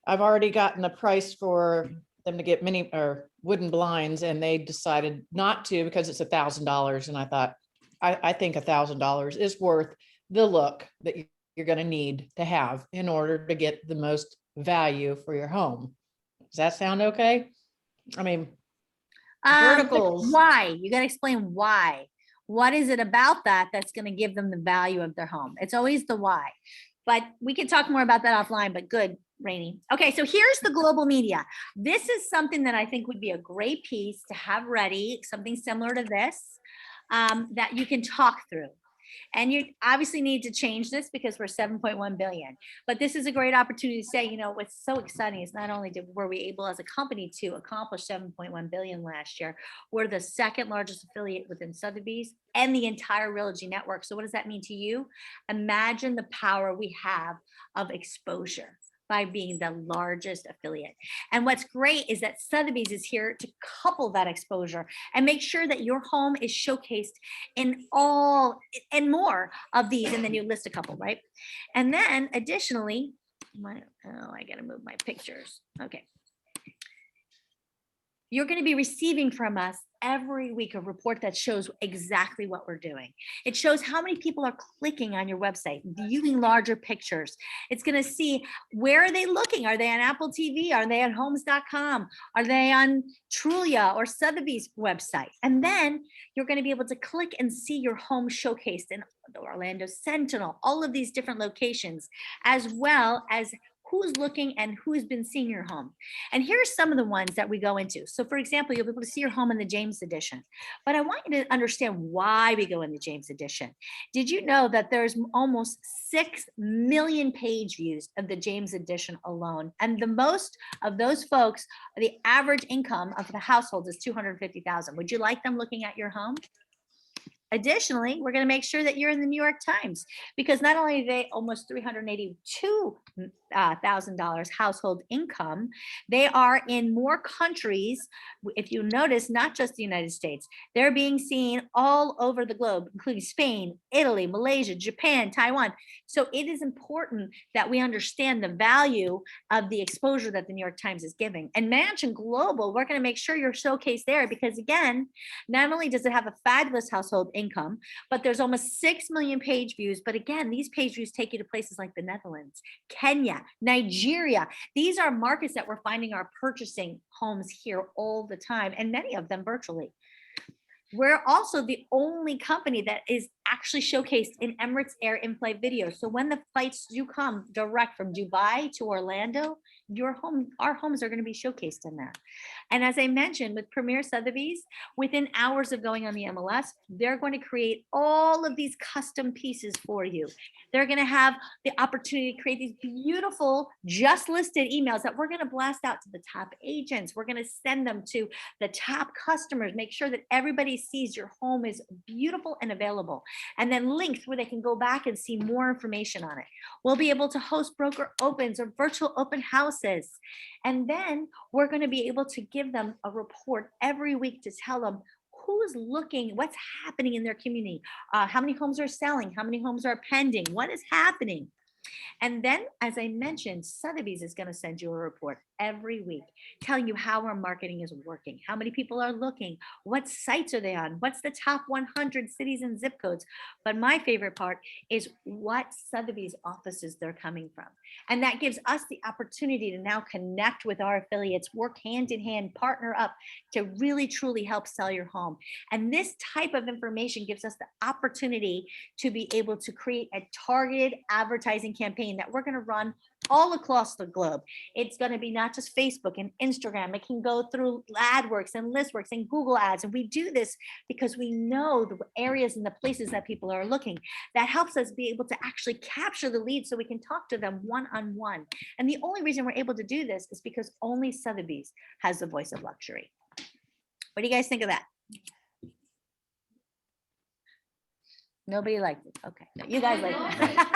I've already gotten a price for them to get mini or wooden blinds, and they decided not to because it's $1,000. And I thought, I think $1,000 is worth the look that you're going to need to have in order to get the most value for your home. Does that sound okay? I mean, But verticals. why? You got to explain why. What is it about that that's going to give them the value of their home? It's always the why. But we can talk more about that offline, but good, Rainey. Okay, so here's the global media. This is something that I think would be a great piece to have ready, something similar to this, that you can talk through. And you obviously need to change this because we're 7.1 billion. But this is a great opportunity to say, you know, what's so exciting is not only were we able as a company to accomplish 7.1 billion last year, we're the second largest affiliate within Sotheby's and the entire Realogy network. So what does that mean to you? Imagine the power we have of exposure by being the largest affiliate. And what's great is that Sotheby's is here to couple that exposure and make sure that your home is showcased in all and more of these. And then you list a couple, right? And then additionally, I gotta move my pictures. Okay. You're going to be receiving from us every week a report that shows exactly what we're doing. It shows how many people are clicking on your website, viewing larger pictures. It's going to see where are they looking? Are they on Apple TV? Are they on homes.com? Are they on Trulia or Sotheby's website? And then you're going to be able to click and see your home showcased in the Orlando Sentinel, all of these different locations, as well as who's looking and who's been seeing your home. And here's some of the ones that we go into. So for example, you'll be able to see your home in the James edition, but I want you to understand why we go in the James edition. Did you know that there's almost 6 million page views of the James edition alone? And the most of those folks, the average income of the household is $250,000. Would you like them looking at your home? Additionally, we're going to make sure that you're in the New York Times, because not only are they almost $382,000 household income, they are in more countries. If you notice, not just the United States, they're being seen all over the globe, including Spain, Italy, Malaysia, Japan, Taiwan. So it is important that we understand the value of the exposure that the New York Times is giving. And Mansion Global, we're going to make sure you're showcased there, because again, not only does it have a fabulous household income, but there's almost 6 million page views. But again, these page views take you to places like the Netherlands, Kenya, Nigeria. These are markets that we're finding are purchasing homes here all the time, and many of them virtually. We're also the only company that is actually showcased in Emirates Air in-flight video. So when the flights do come direct from Dubai to Orlando, our homes are going to be showcased in that. And as I mentioned, with Premier Sotheby's, within hours of going on the MLS, they're going to create all of these custom pieces for you. They're going to have the opportunity to create these beautiful, just listed emails that we're going to blast out to the top agents. We're going to send them to the top customers, make sure that everybody's sees your home is beautiful and available, and then linked where they can go back and see more information on it. We'll be able to host broker opens or virtual open houses. And then we're going to be able to give them a report every week to tell them who's looking, what's happening in their community, how many homes are selling, how many homes are pending, what is happening. And then, as I mentioned, Sotheby's is going to send you a report every week telling you how our marketing is working, how many people are looking, what sites are they on, what's the top 100 cities and zip codes. But my favorite part is what Sotheby's offices they're coming from. And that gives us the opportunity to now connect with our affiliates, work hand in hand, partner up to really truly help sell your home. And this type of information gives us the opportunity to be able to create a targeted advertising campaign that we're going to run all across the globe. It's going to be not just Facebook and Instagram. It can go through AdWorks and ListWorks and Google Ads. And we do this because we know the areas and the places that people are looking. That helps us be able to actually capture the leads so we can talk to them one-on-one. And the only reason we're able to do this is because only Sotheby's has the voice of luxury. What do you guys think of that? Nobody liked it. Okay, no, you guys like it.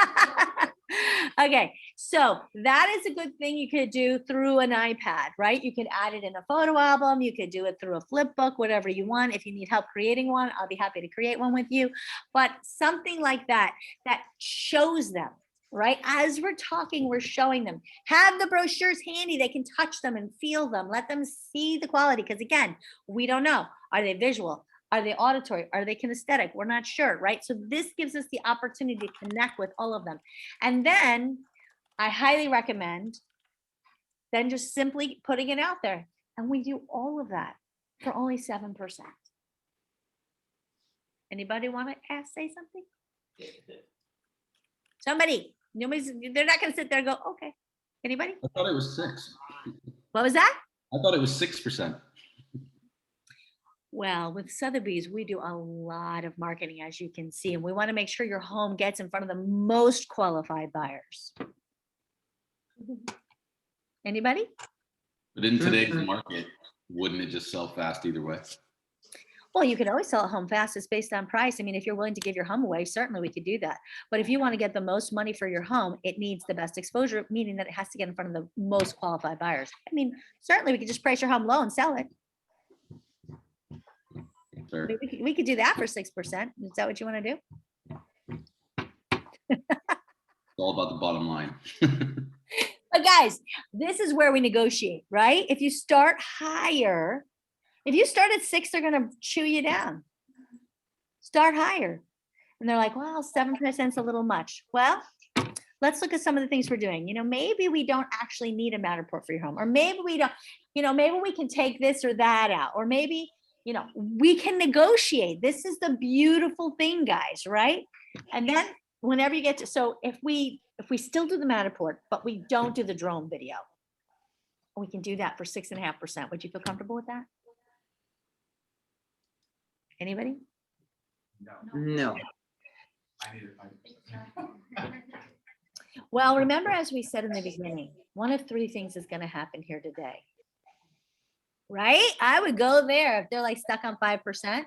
Okay, so that is a good thing you could do through an iPad, right? You could add it in a photo album. You could do it through a flip book, whatever you want. If you need help creating one, I'll be happy to create one with you. But something like that, that shows them, right? As we're talking, we're showing them. Have the brochures handy. They can touch them and feel them. Let them see the quality. Because again, we don't know. Are they visual? Are they auditory? Are they kinesthetic? We're not sure, right? So this gives us the opportunity to connect with all of them. And then I highly recommend then just simply putting it out there. And we do all of that for only 7%. Anybody want to say something? Somebody. Nobody's, they're not going to sit there and go, okay. Anybody? I thought it was 6. What was that? I thought it was 6%. Well, with Sotheby's, we do a lot of marketing, as you can see, and we want to make sure your home gets in front of the most qualified buyers. Anybody? But in today's market, wouldn't it just sell fast either way? Well, you can always sell a home fast. It's based on price. I mean, if you're willing to give your home away, certainly we could do that. But if you want to get the most money for your home, it needs the best exposure, meaning that it has to get in front of the most qualified buyers. I mean, certainly we could just price your home low and sell it. Sure. We could do that for 6%. Is that what you want to do? It's all about the bottom line. But guys, this is where we negotiate, right? If you start higher, if you start at 6, they're going to chew you down. Start higher. And they're like, well, 7% is a little much. Well, let's look at some of the things we're doing. You know, maybe we don't actually need a Matterport for your home, or maybe we don't, you know, maybe we can take this or that out, or maybe, you know, we can negotiate. This is the beautiful thing, guys, right? And then whenever you get to, so if we still do the Matterport, but we don't do the drone video, we can do that for 6.5%. Would you feel comfortable with that? Anybody? No. I need it. Well, remember, as we said in the beginning, one of 3 things is going to happen here today. Right? I would go there if they're like stuck on 5%.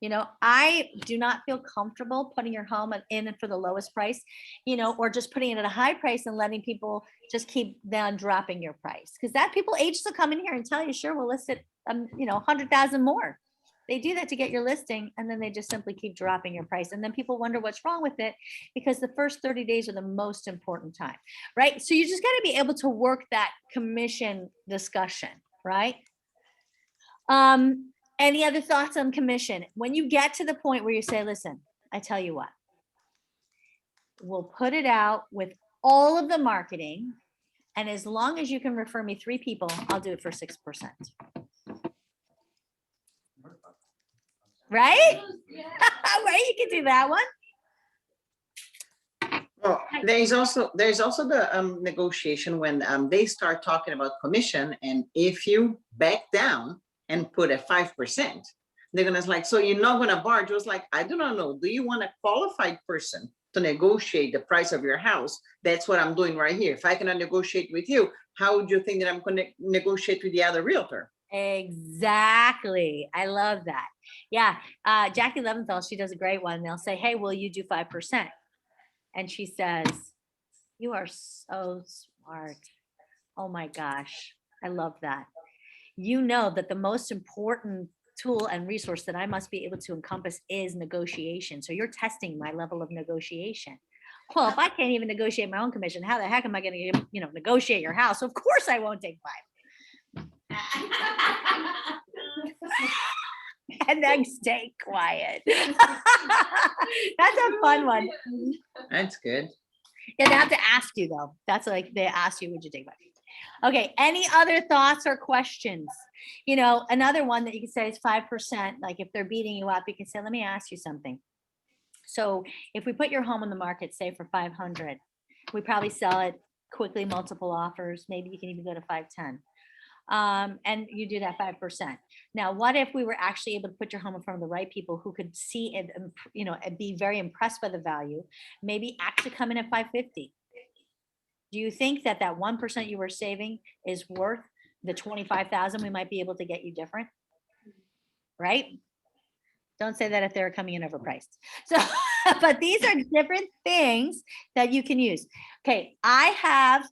You know, I do not feel comfortable putting your home in for the lowest price, you know, or just putting it at a high price and letting people just keep then dropping your price. Because that people agents will come in here and tell you, sure, we'll list it, you know, 100,000 more. They do that to get your listing, and then they just simply keep dropping your price. And then people wonder what's wrong with it, because the first 30 days are the most important time, right? So you just got to be able to work that commission discussion, right? Any other thoughts on commission? When you get to the point where you say, listen, I tell you what, we'll put it out with all of the marketing, and as long as you can refer me 3 people, I'll do it for 6%. Right? Right, you can do that one. Well, there's also the negotiation when they start talking about commission, and if you back down and put a 5%, they're gonna like, so you're not gonna barge. It was like, I do not know. Do you want a qualified person to negotiate the price of your house? That's what I'm doing right here. If I cannot negotiate with you, how would you think that I'm gonna negotiate with the other realtor? Exactly. I love that. Yeah. Jackie Leventhal, she does a great one. They'll say, hey, will you do 5%? And she says, you are so smart. Oh my gosh. I love that. You know that the most important tool and resource that I must be able to encompass is negotiation. So you're testing my level of negotiation. Well, if I can't even negotiate my own commission, how the heck am I going to, negotiate your house? Of course I won't take 5. And then stay quiet. That's a fun one. That's good. Yeah, they have to ask you though. That's like they ask you, would you take 5? Okay, any other thoughts or questions? Another one that you can say is 5%. Like if they're beating you up, you can say, let me ask you something. So if we put your home on the market, say for 500, we probably sell it quickly, multiple offers. Maybe you can even go to 510. And you do that 5%. Now, what if we were actually able to put your home in front of the right people who could see it, and be very impressed by the value, maybe actually come in at 550? Do you think that 1% you were saving is worth the 25,000 we might be able to get you different? Right? Don't say that if they're coming in overpriced. So, but these are different things that you can use. Okay, I have,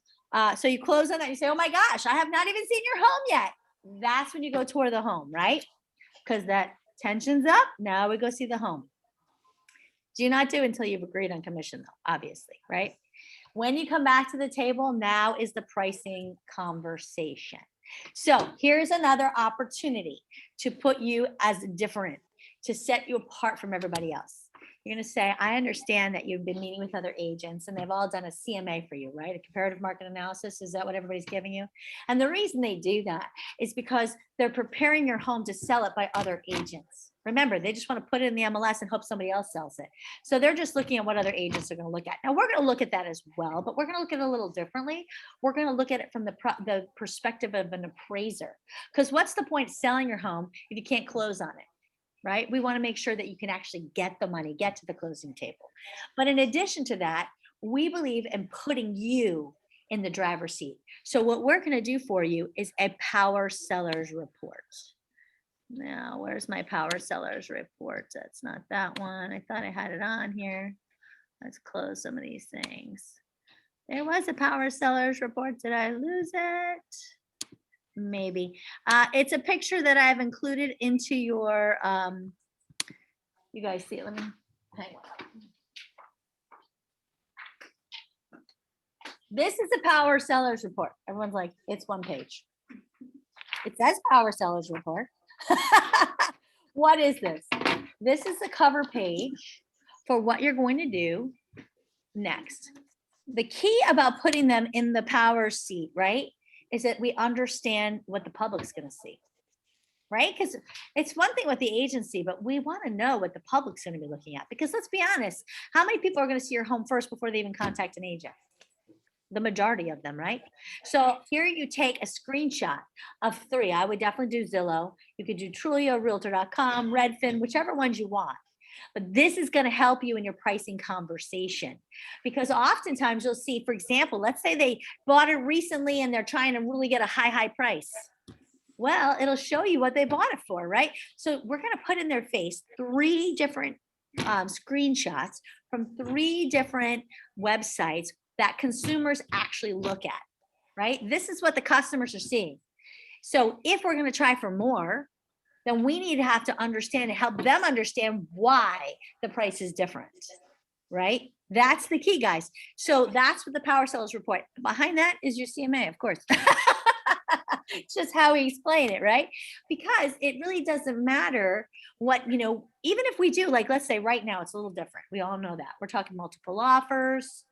so you close on that, you say, oh my gosh, I have not even seen your home yet. That's when you go tour the home, right? Because that tension's up. Now we go see the home. Do not do until you've agreed on commission though, obviously, right? When you come back to the table, now is the pricing conversation. So here's another opportunity to put you as different, to set you apart from everybody else. You're going to say, I understand that you've been meeting with other agents and they've all done a CMA for you, right? A comparative market analysis. Is that what everybody's giving you? And the reason they do that is because they're preparing your home to sell it by other agents. Remember, they just want to put it in the MLS and hope somebody else sells it. So they're just looking at what other agents are going to look at. Now we're going to look at that as well, but we're going to look at it a little differently. We're going to look at it from the perspective of an appraiser. Because what's the point of selling your home if you can't close on it? Right? We want to make sure that you can actually get the money, get to the closing table. But in addition to that, we believe in putting you in the driver's seat. So what we're going to do for you is a power sellers report. Now, where's my power sellers report? That's not that one. I thought I had it on here. Let's close some of these things. There was a power sellers report. Did I lose it? Maybe. It's a picture that I've included into your, you guys see it, let me, hang on. This is a power sellers report. Everyone's like, it's one page. It says power sellers report. What is this? This is the cover page for what you're going to do next. The key about putting them in the power seat, right, is that we understand what the public's going to see, right? Because it's one thing with the agency, but we want to know what the public's going to be looking at. Because let's be honest, how many people are going to see your home first before they even contact an agent? The majority of them, right? So here you take a screenshot of 3. I would definitely do Zillow. You could do Trulio, Realtor.com, Redfin, whichever ones you want. But this is going to help you in your pricing conversation, because oftentimes you'll see, for example, let's say they bought it recently and they're trying to really get a high price. Well, it'll show you what they bought it for, right? So we're going to put in their face 3 different screenshots from 3 different websites that consumers actually look at, right? This is what the customers are seeing. So if we're going to try for more, then we need to have to understand and help them understand why the price is different, right? That's the key, guys. So that's what the power sellers report. Behind that is your CMA, of course. It's just how we explain it, right? Because it really doesn't matter what, even if we do, like, let's say right now, it's a little different. We all know that. We're talking multiple offers.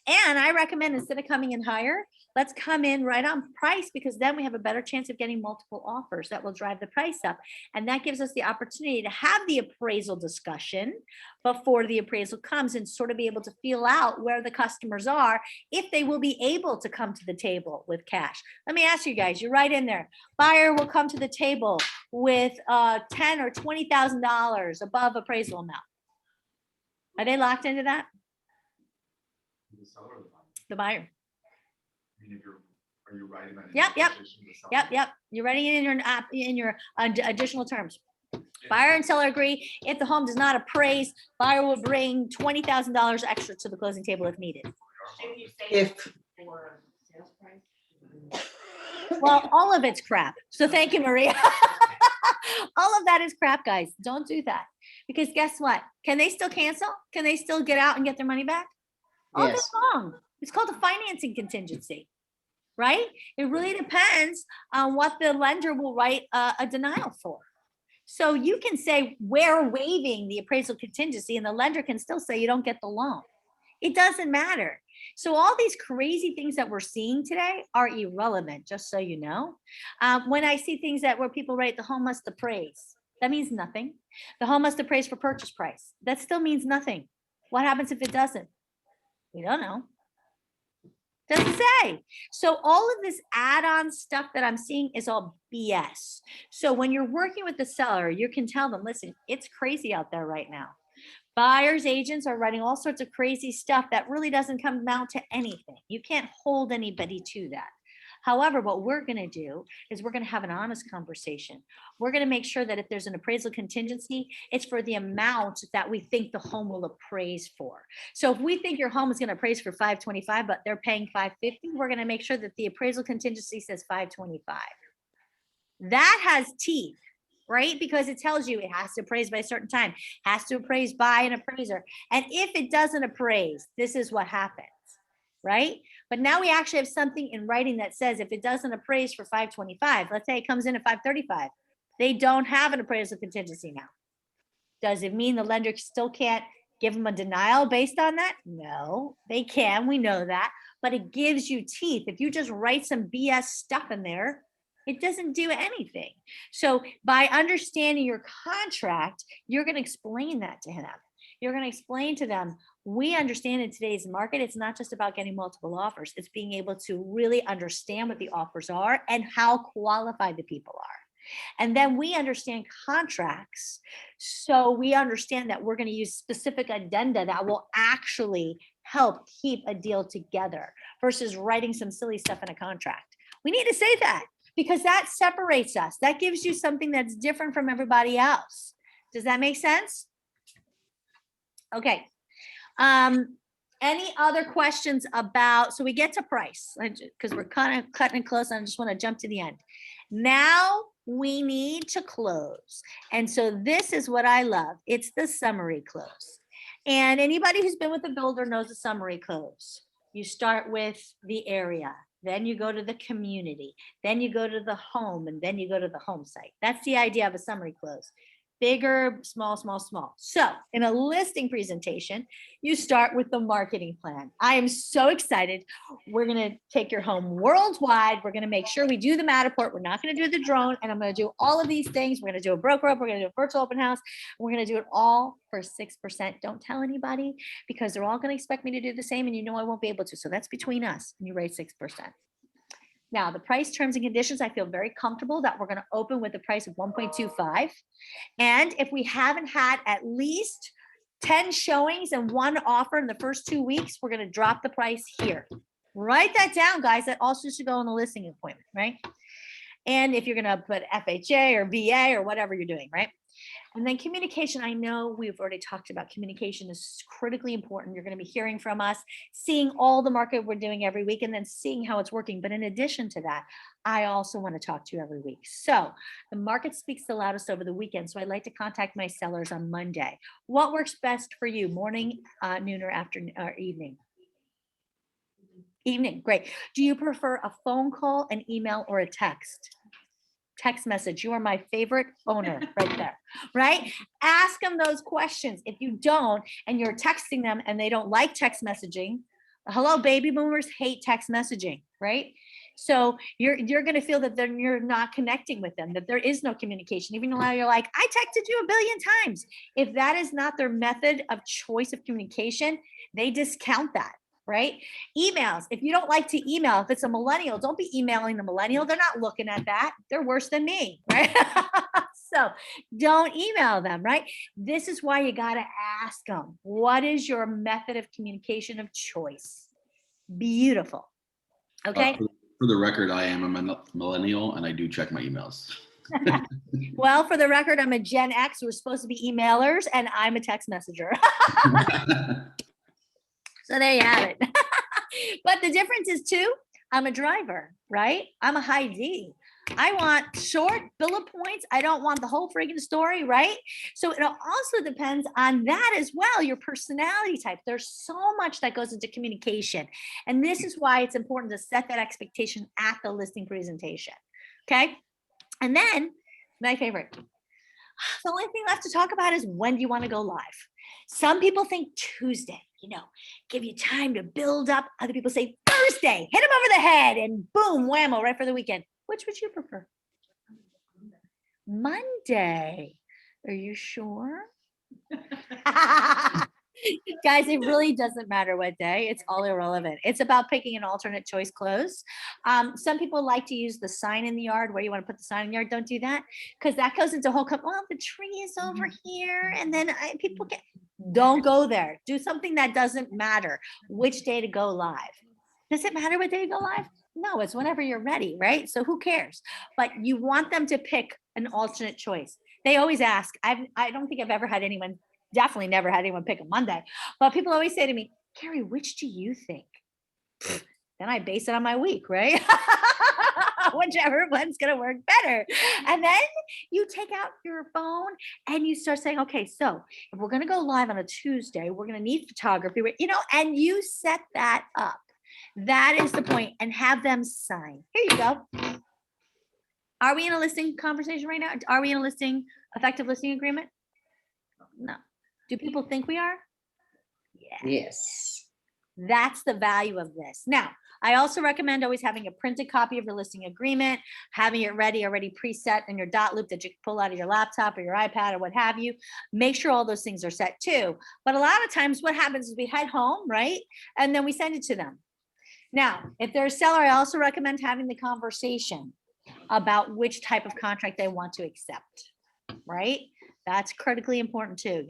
And I recommend, instead of coming in higher, let's come in right on price, because then we have a better chance of getting multiple offers that will drive the price up. And that gives us the opportunity to have the appraisal discussion before the appraisal comes, and sort of be able to feel out where the customers are, if they will be able to come to the table with cash. Let me ask you guys, you're right in there. Buyer will come to the table with $10,000 or $20,000 above appraisal amount. Are they locked into that? The seller or the buyer? The buyer. I mean, Are you writing that? Yep. Yep. You're writing it in your additional terms. Buyer and seller agree. If the home does not appraise, buyer will bring $20,000 extra to the closing table if needed. Should you say If, for sales price? Well, all of it's crap. So thank you, Maria. All of that is crap, guys. Don't do that. Because guess what? Can they still cancel? Can they still get out and get their money back? All day yes, long. It's called a financing contingency, right? It really depends on what the lender will write a denial for. So you can say we're waiving the appraisal contingency and the lender can still say you don't get the loan. It doesn't matter. So all these crazy things that we're seeing today are irrelevant, just so you know. When I see things where people write the home must appraise, that means nothing. The home must appraise for purchase price. That still means nothing. What happens if it doesn't? We don't know. Doesn't say. So all of this add-on stuff that I'm seeing is all BS. So when you're working with the seller, you can tell them, listen, it's crazy out there right now. Buyers agents are writing all sorts of crazy stuff that really doesn't come down to anything. You can't hold anybody to that. However, what we're going to do is we're going to have an honest conversation. We're going to make sure that if there's an appraisal contingency, it's for the amount that we think the home will appraise for. So if we think your home is going to appraise for $525, but they're paying $550, we're going to make sure that the appraisal contingency says $525. That has teeth, right? Because it tells you it has to appraise by a certain time, has to appraise by an appraiser. And if it doesn't appraise, this is what happens, right? But now we actually have something in writing that says if it doesn't appraise for $525, let's say it comes in at $535, they don't have an appraisal contingency now. Does it mean the lender still can't give them a denial based on that? No, they can. We know that. But it gives you teeth. If you just write some BS stuff in there, it doesn't do anything. So by understanding your contract, you're going to explain that to them. You're going to explain to them, we understand in today's market, it's not just about getting multiple offers. It's being able to really understand what the offers are and how qualified the people are. And then we understand contracts. So we understand that we're going to use specific addenda that will actually help keep a deal together versus writing some silly stuff in a contract. We need to say that because that separates us. That gives you something that's different from everybody else. Does that make sense? Okay. Any other questions about, so we get to price because we're kind of cutting it close. I just want to jump to the end. Now we need to close. And so this is what I love. It's the summary close. And anybody who's been with a builder knows the summary close. You start with the area, then you go to the community, then you go to the home, and then you go to the home site. That's the idea of a summary close. Bigger, small, small, small. So in a listing presentation, you start with the marketing plan. I am so excited. We're going to take your home worldwide. We're going to make sure we do the Matterport. We're not going to do the drone. And I'm going to do all of these things. We're going to do a broker up. We're going to do a virtual open house. We're going to do it all for 6%. Don't tell anybody because they're all going to expect me to do the same. And you know I won't be able to. So that's between us. And you rate 6%. Now, the price, terms, and conditions, I feel very comfortable that we're going to open with a price of 1.25. And if we haven't had at least 10 showings and one offer in the first 2 weeks, we're going to drop the price here. Write that down, guys. That also should go on the listing appointment, right? And if you're going to put FHA or VA or whatever you're doing, right? And then communication, I know we've already talked about communication is critically important. You're going to be hearing from us, seeing all the market we're doing every week, and then seeing how it's working. But in addition to that, I also want to talk to you every week. So the market speaks the loudest over the weekend. So I'd like to contact my sellers on Monday. What works best for you, morning, noon, or afternoon, or evening? Evening, great. Do you prefer a phone call, an email, or a text? Text message. You are my favorite owner right there, right? Ask them those questions. If you don't, and you're texting them and they don't like text messaging, hello, baby boomers hate text messaging, right? So you're going to feel that then you're not connecting with them, that there is no communication, even though you're like, I texted you a billion times. If that is not their method of choice of communication, they discount that. Right? Emails. If you don't like to email, if it's a millennial, don't be emailing the millennial. They're not looking at that. They're worse than me, right? So don't email them, right? This is why you got to ask them, what is your method of communication of choice? Beautiful. Okay. For the record, I am a millennial and I do check my emails. Well, for the record, I'm a Gen X. We're supposed to be emailers, and I'm a text messenger. So there you have it. But the difference is too, I'm a driver, right? I'm a high D. I want short bullet points. I don't want the whole friggin' story, right? So it also depends on that as well, your personality type. There's so much that goes into communication. And this is why it's important to set that expectation at the listing presentation. Okay. And then my favorite, the only thing left to talk about is when do you want to go live? Some people think Tuesday, give you time to build up. Other people say Thursday, hit them over the head and boom, whammo, right for the weekend. Which would you prefer? Monday. Are you sure? Guys, it really doesn't matter what day. It's all irrelevant. It's about picking an alternate choice close. Some people like to use the sign in the yard. Where you want to put the sign in the yard, don't do that, because that goes into a whole well, the tree is over here, and then people don't go there. Do something that doesn't matter which day to go live. Does it matter what day to go live? No, it's whenever you're ready, right? So who cares? But you want them to pick an alternate choice. They always ask. I don't think I've ever had anyone, definitely never had anyone pick a Monday, but people always say to me, Carrie, which do you think? Then I base it on my week, right? Whichever one's going to work better. And then you take out your phone and you start saying, okay, so if we're going to go live on a Tuesday, we're going to need photography, and you set that up. That is the point, and have them sign. Here you go. Are we in a listing conversation right now? Are we in a effective listing agreement? No. Do people think we are? Yeah. Yes. That's the value of this. Now, I also recommend always having a printed copy of your listing agreement, having it ready, already preset in your dot loop that you can pull out of your laptop or your iPad or what have you. Make sure all those things are set too. But a lot of times what happens is we head home, right? And then we send it to them. Now, if they're a seller, I also recommend having the conversation about which type of contract they want to accept, right? That's critically important too.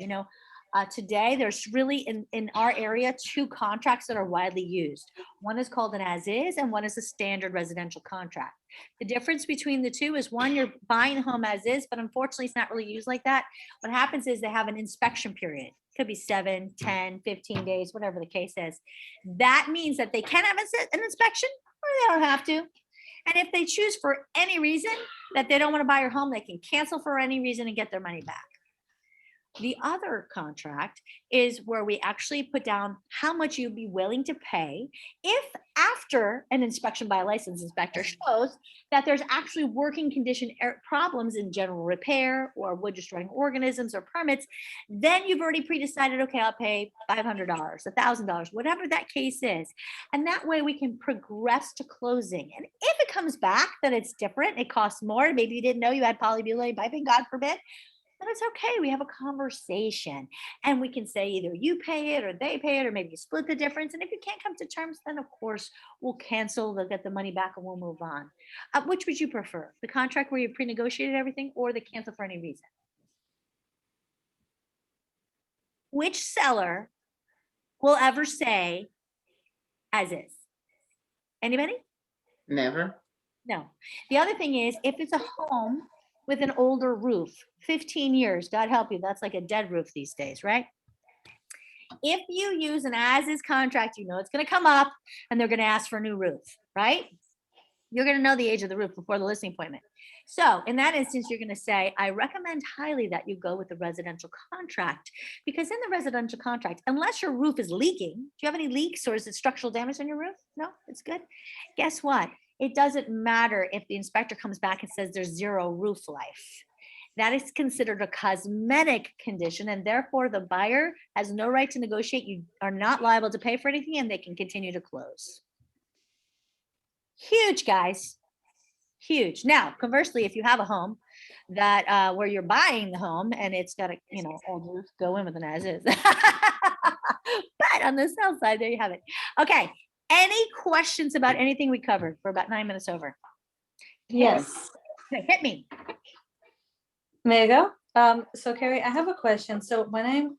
Today there's really in our area 2 contracts that are widely used. One is called an as is and one is a standard residential contract. The difference between the 2 is one, you're buying the home as is, but unfortunately it's not really used like that. What happens is they have an inspection period. Could be 7, 10, 15 days, whatever the case is. That means that they can have an inspection or they don't have to. And if they choose for any reason that they don't want to buy your home, they can cancel for any reason and get their money back. The other contract is where we actually put down how much you'd be willing to pay if after an inspection by a licensed inspector shows that there's actually working condition problems in general repair or wood destroying organisms or permits, then you've already pre-decided, okay, I'll pay $500, $1,000, whatever that case is. And that way we can progress to closing. And if it comes back that it's different, it costs more, maybe you didn't know you had polybutylate piping, God forbid, then it's okay. We have a conversation and we can say either you pay it or they pay it, or maybe you split the difference. And if you can't come to terms, then of course we'll cancel, they'll get the money back and we'll move on. Which would you prefer? The contract where you pre-negotiated everything or the cancel for any reason? Which seller will ever say as is? Anybody? Never. No. The other thing is if it's a home with an older roof, 15 years, God help you, that's like a dead roof these days, right? If you use an as-is contract, it's going to come up and they're going to ask for a new roof, right? You're going to know the age of the roof before the listing appointment. So in that instance, you're going to say, I recommend highly that you go with the residential contract, because in the residential contract, unless your roof is leaking, do you have any leaks or is it structural damage on your roof? No, it's good. Guess what? It doesn't matter if the inspector comes back and says there's 0 roof life. That is considered a cosmetic condition, and therefore the buyer has no right to negotiate. You are not liable to pay for anything, and they can continue to close. Huge, guys. Huge. Now, conversely, if you have a home that where you're buying the home and it's got a old roof, go in with an as is. But on the sell side, there you have it. Okay. Any questions about anything we covered? We're about 9 minutes over. Yes. Okay, hit me. May I go? So Carrie, I have a question. So when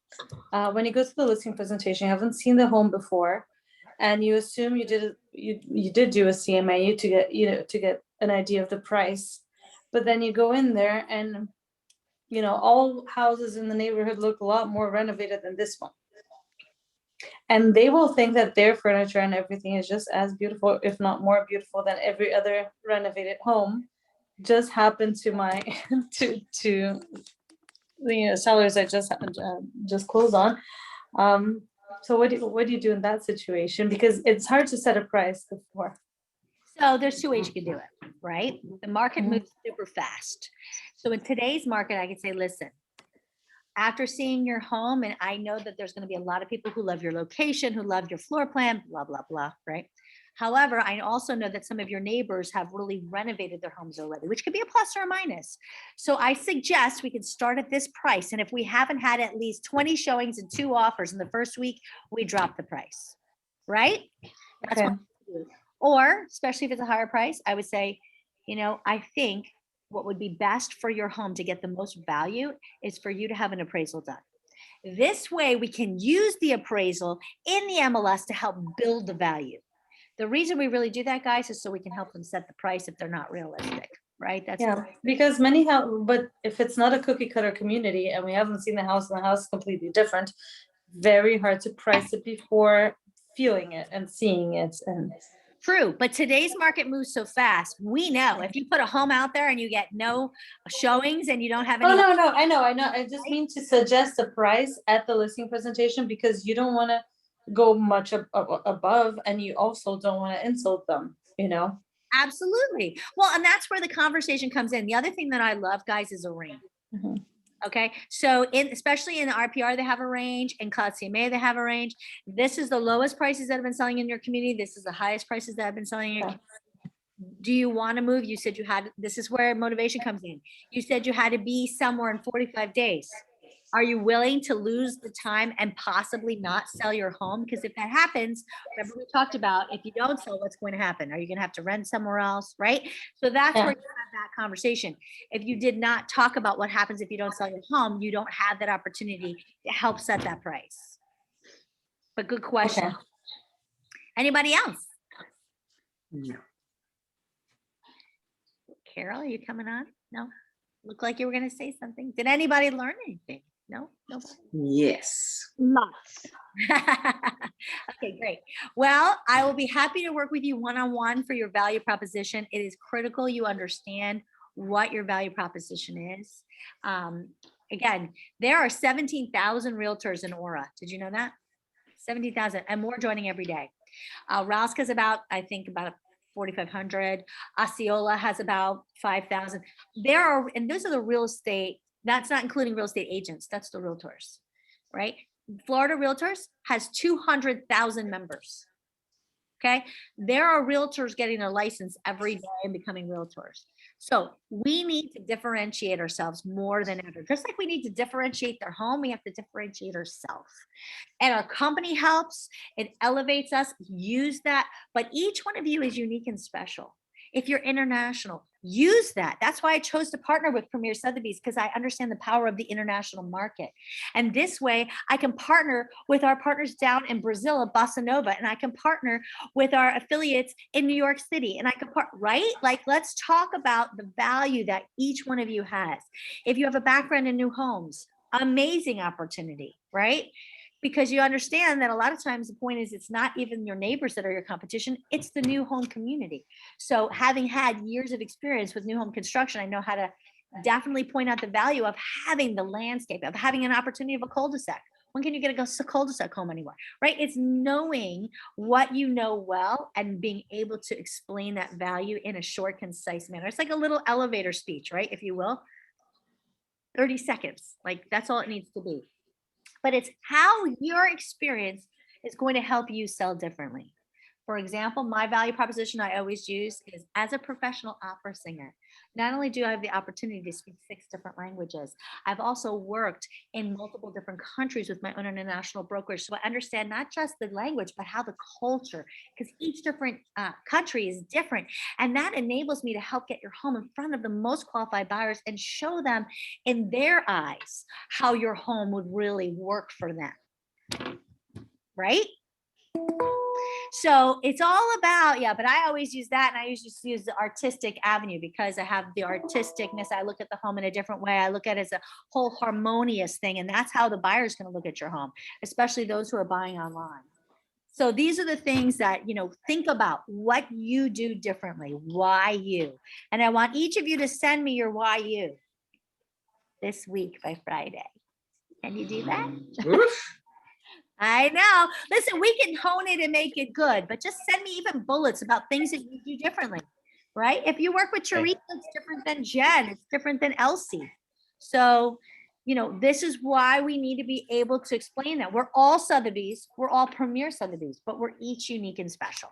you go to the listing presentation, you haven't seen the home before. and you assume you did do a CMA to get, to get an idea of the price, but then you go in there and, all houses in the neighborhood look a lot more renovated than this one. And they will think that their furniture and everything is just as beautiful, if not more beautiful, than every other renovated home. Just happened to my to the sellers I just closed on. So what do you do in that situation? Because it's hard to set a price before. So there's two ways you can do it, right? The market Mhm. moves super fast. So in today's market, I can say, listen, after seeing your home, and I know that there's going to be a lot of people who love your location, who love your floor plan, blah, blah, blah, right? However, I also know that some of your neighbors have really renovated their homes already, which could be a plus or a minus. So I suggest we can start at this price. And if we haven't had at least 20 showings and 2 offers in the first week, we drop the price, right? That's Okay. what we do. Or especially if it's a higher price, I would say, I think what would be best for your home to get the most value is for you to have an appraisal done. This way we can use the appraisal in the MLS to help build the value. The reason we really do that, guys, is so we can help them set the price if they're not realistic, right? That's Yeah, the- because but if it's not a cookie cutter community and we haven't seen the house and the house is completely different, very hard to price it before feeling it and seeing it. And True, but today's market moves so fast. We know if you put a home out there and you get no showings and you don't have any. no, I know. I just mean to suggest a price at the listing presentation because you don't want to go much above, and you also don't want to insult them. Absolutely. Well, and that's where the conversation comes in. The other thing that I love, guys, is a range. Mhm. Okay, so especially in the RPR, they have a range. In Cloud CMA, they have a range. This is the lowest prices that have been selling in your community. This is the highest prices that have been selling in your Yeah. community. Do you want to move? You said you had, this is where motivation comes in. You said you had to be somewhere in 45 days. Are you willing to lose the time and possibly not sell your home? Because if that happens, remember we talked about, if you don't sell, what's going to happen? Are you going to have to rent somewhere else, right? So that's Yeah. where you have that conversation. If you did not talk about what happens if you don't sell your home, you don't have that opportunity to help set that price. But good question. Okay. Anybody else? No. Carol, are you coming on? No? Looked like you were going to say something. Did anybody learn anything? No? Nobody? Yes. Lots. Okay, great. Well, I will be happy to work with you one-on-one for your value proposition. It is critical you understand what your value proposition is. Again, there are 17,000 realtors in Aura. Did you know that? 17,000 and more joining every day. Ralska's about 4,500. Osceola has about 5,000. And those are the real estate. That's not including real estate agents. That's the realtors, right? Florida Realtors has 200,000 members. Okay. There are realtors getting their license every day and becoming realtors. So we need to differentiate ourselves more than ever. Just like we need to differentiate their home, we have to differentiate ourselves. And our company helps, it elevates us, use that. But each one of you is unique and special. If you're international, use that. That's why I chose to partner with Premier Sotheby's, because I understand the power of the international market. And this way I can partner with our partners down in Brazil at Bossa Nova, and I can partner with our affiliates in New York City, and I can right? Like, let's talk about the value that each one of you has. If you have a background in new homes, amazing opportunity, right? Because you understand that a lot of times the point is it's not even your neighbors that are your competition, it's the new home community. So having had years of experience with new home construction, I know how to definitely point out the value of having the landscape, of having an opportunity of a cul-de-sac. When can you get a cul-de-sac home anywhere, right? It's knowing what you know well and being able to explain that value in a short, concise manner. It's like a little elevator speech, right? If you will, 30 seconds, like that's all it needs to be. But it's how your experience is going to help you sell differently. For example, my value proposition I always use is, as a professional opera singer, not only do I have the opportunity to speak 6 different languages, I've also worked in multiple different countries with my own international brokerage. So I understand not just the language, but how the culture, because each different country is different. And that enables me to help get your home in front of the most qualified buyers and show them in their eyes how your home would really work for them. Right? So it's all about, yeah, but I always use that, and I usually just use the artistic avenue because I have the artisticness. I look at the home in a different way. I look at it as a whole harmonious thing, and that's how the buyer is going to look at your home, especially those who are buying online. So these are the things that, you know, think about what you do differently, why you. And I want each of you to send me your why you this week by Friday. Can you do that? Oof. I know. Listen, we can hone it and make it good, but just send me even bullets about things that you do differently, right? If you work with Teresa, it's different than Jen. It's different than Elsie. So, you know, this is why we need to be able to explain that. We're all Sotheby's. We're all Premier Sotheby's, but we're each unique and special.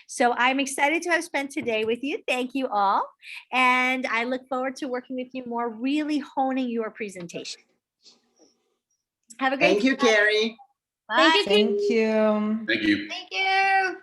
So I'm excited to have spent today with you. Thank you all. And I look forward to working with you more, really honing your presentation. Have a great Thank you, day. Carrie. Bye. Thank you. Thank you. Thank you.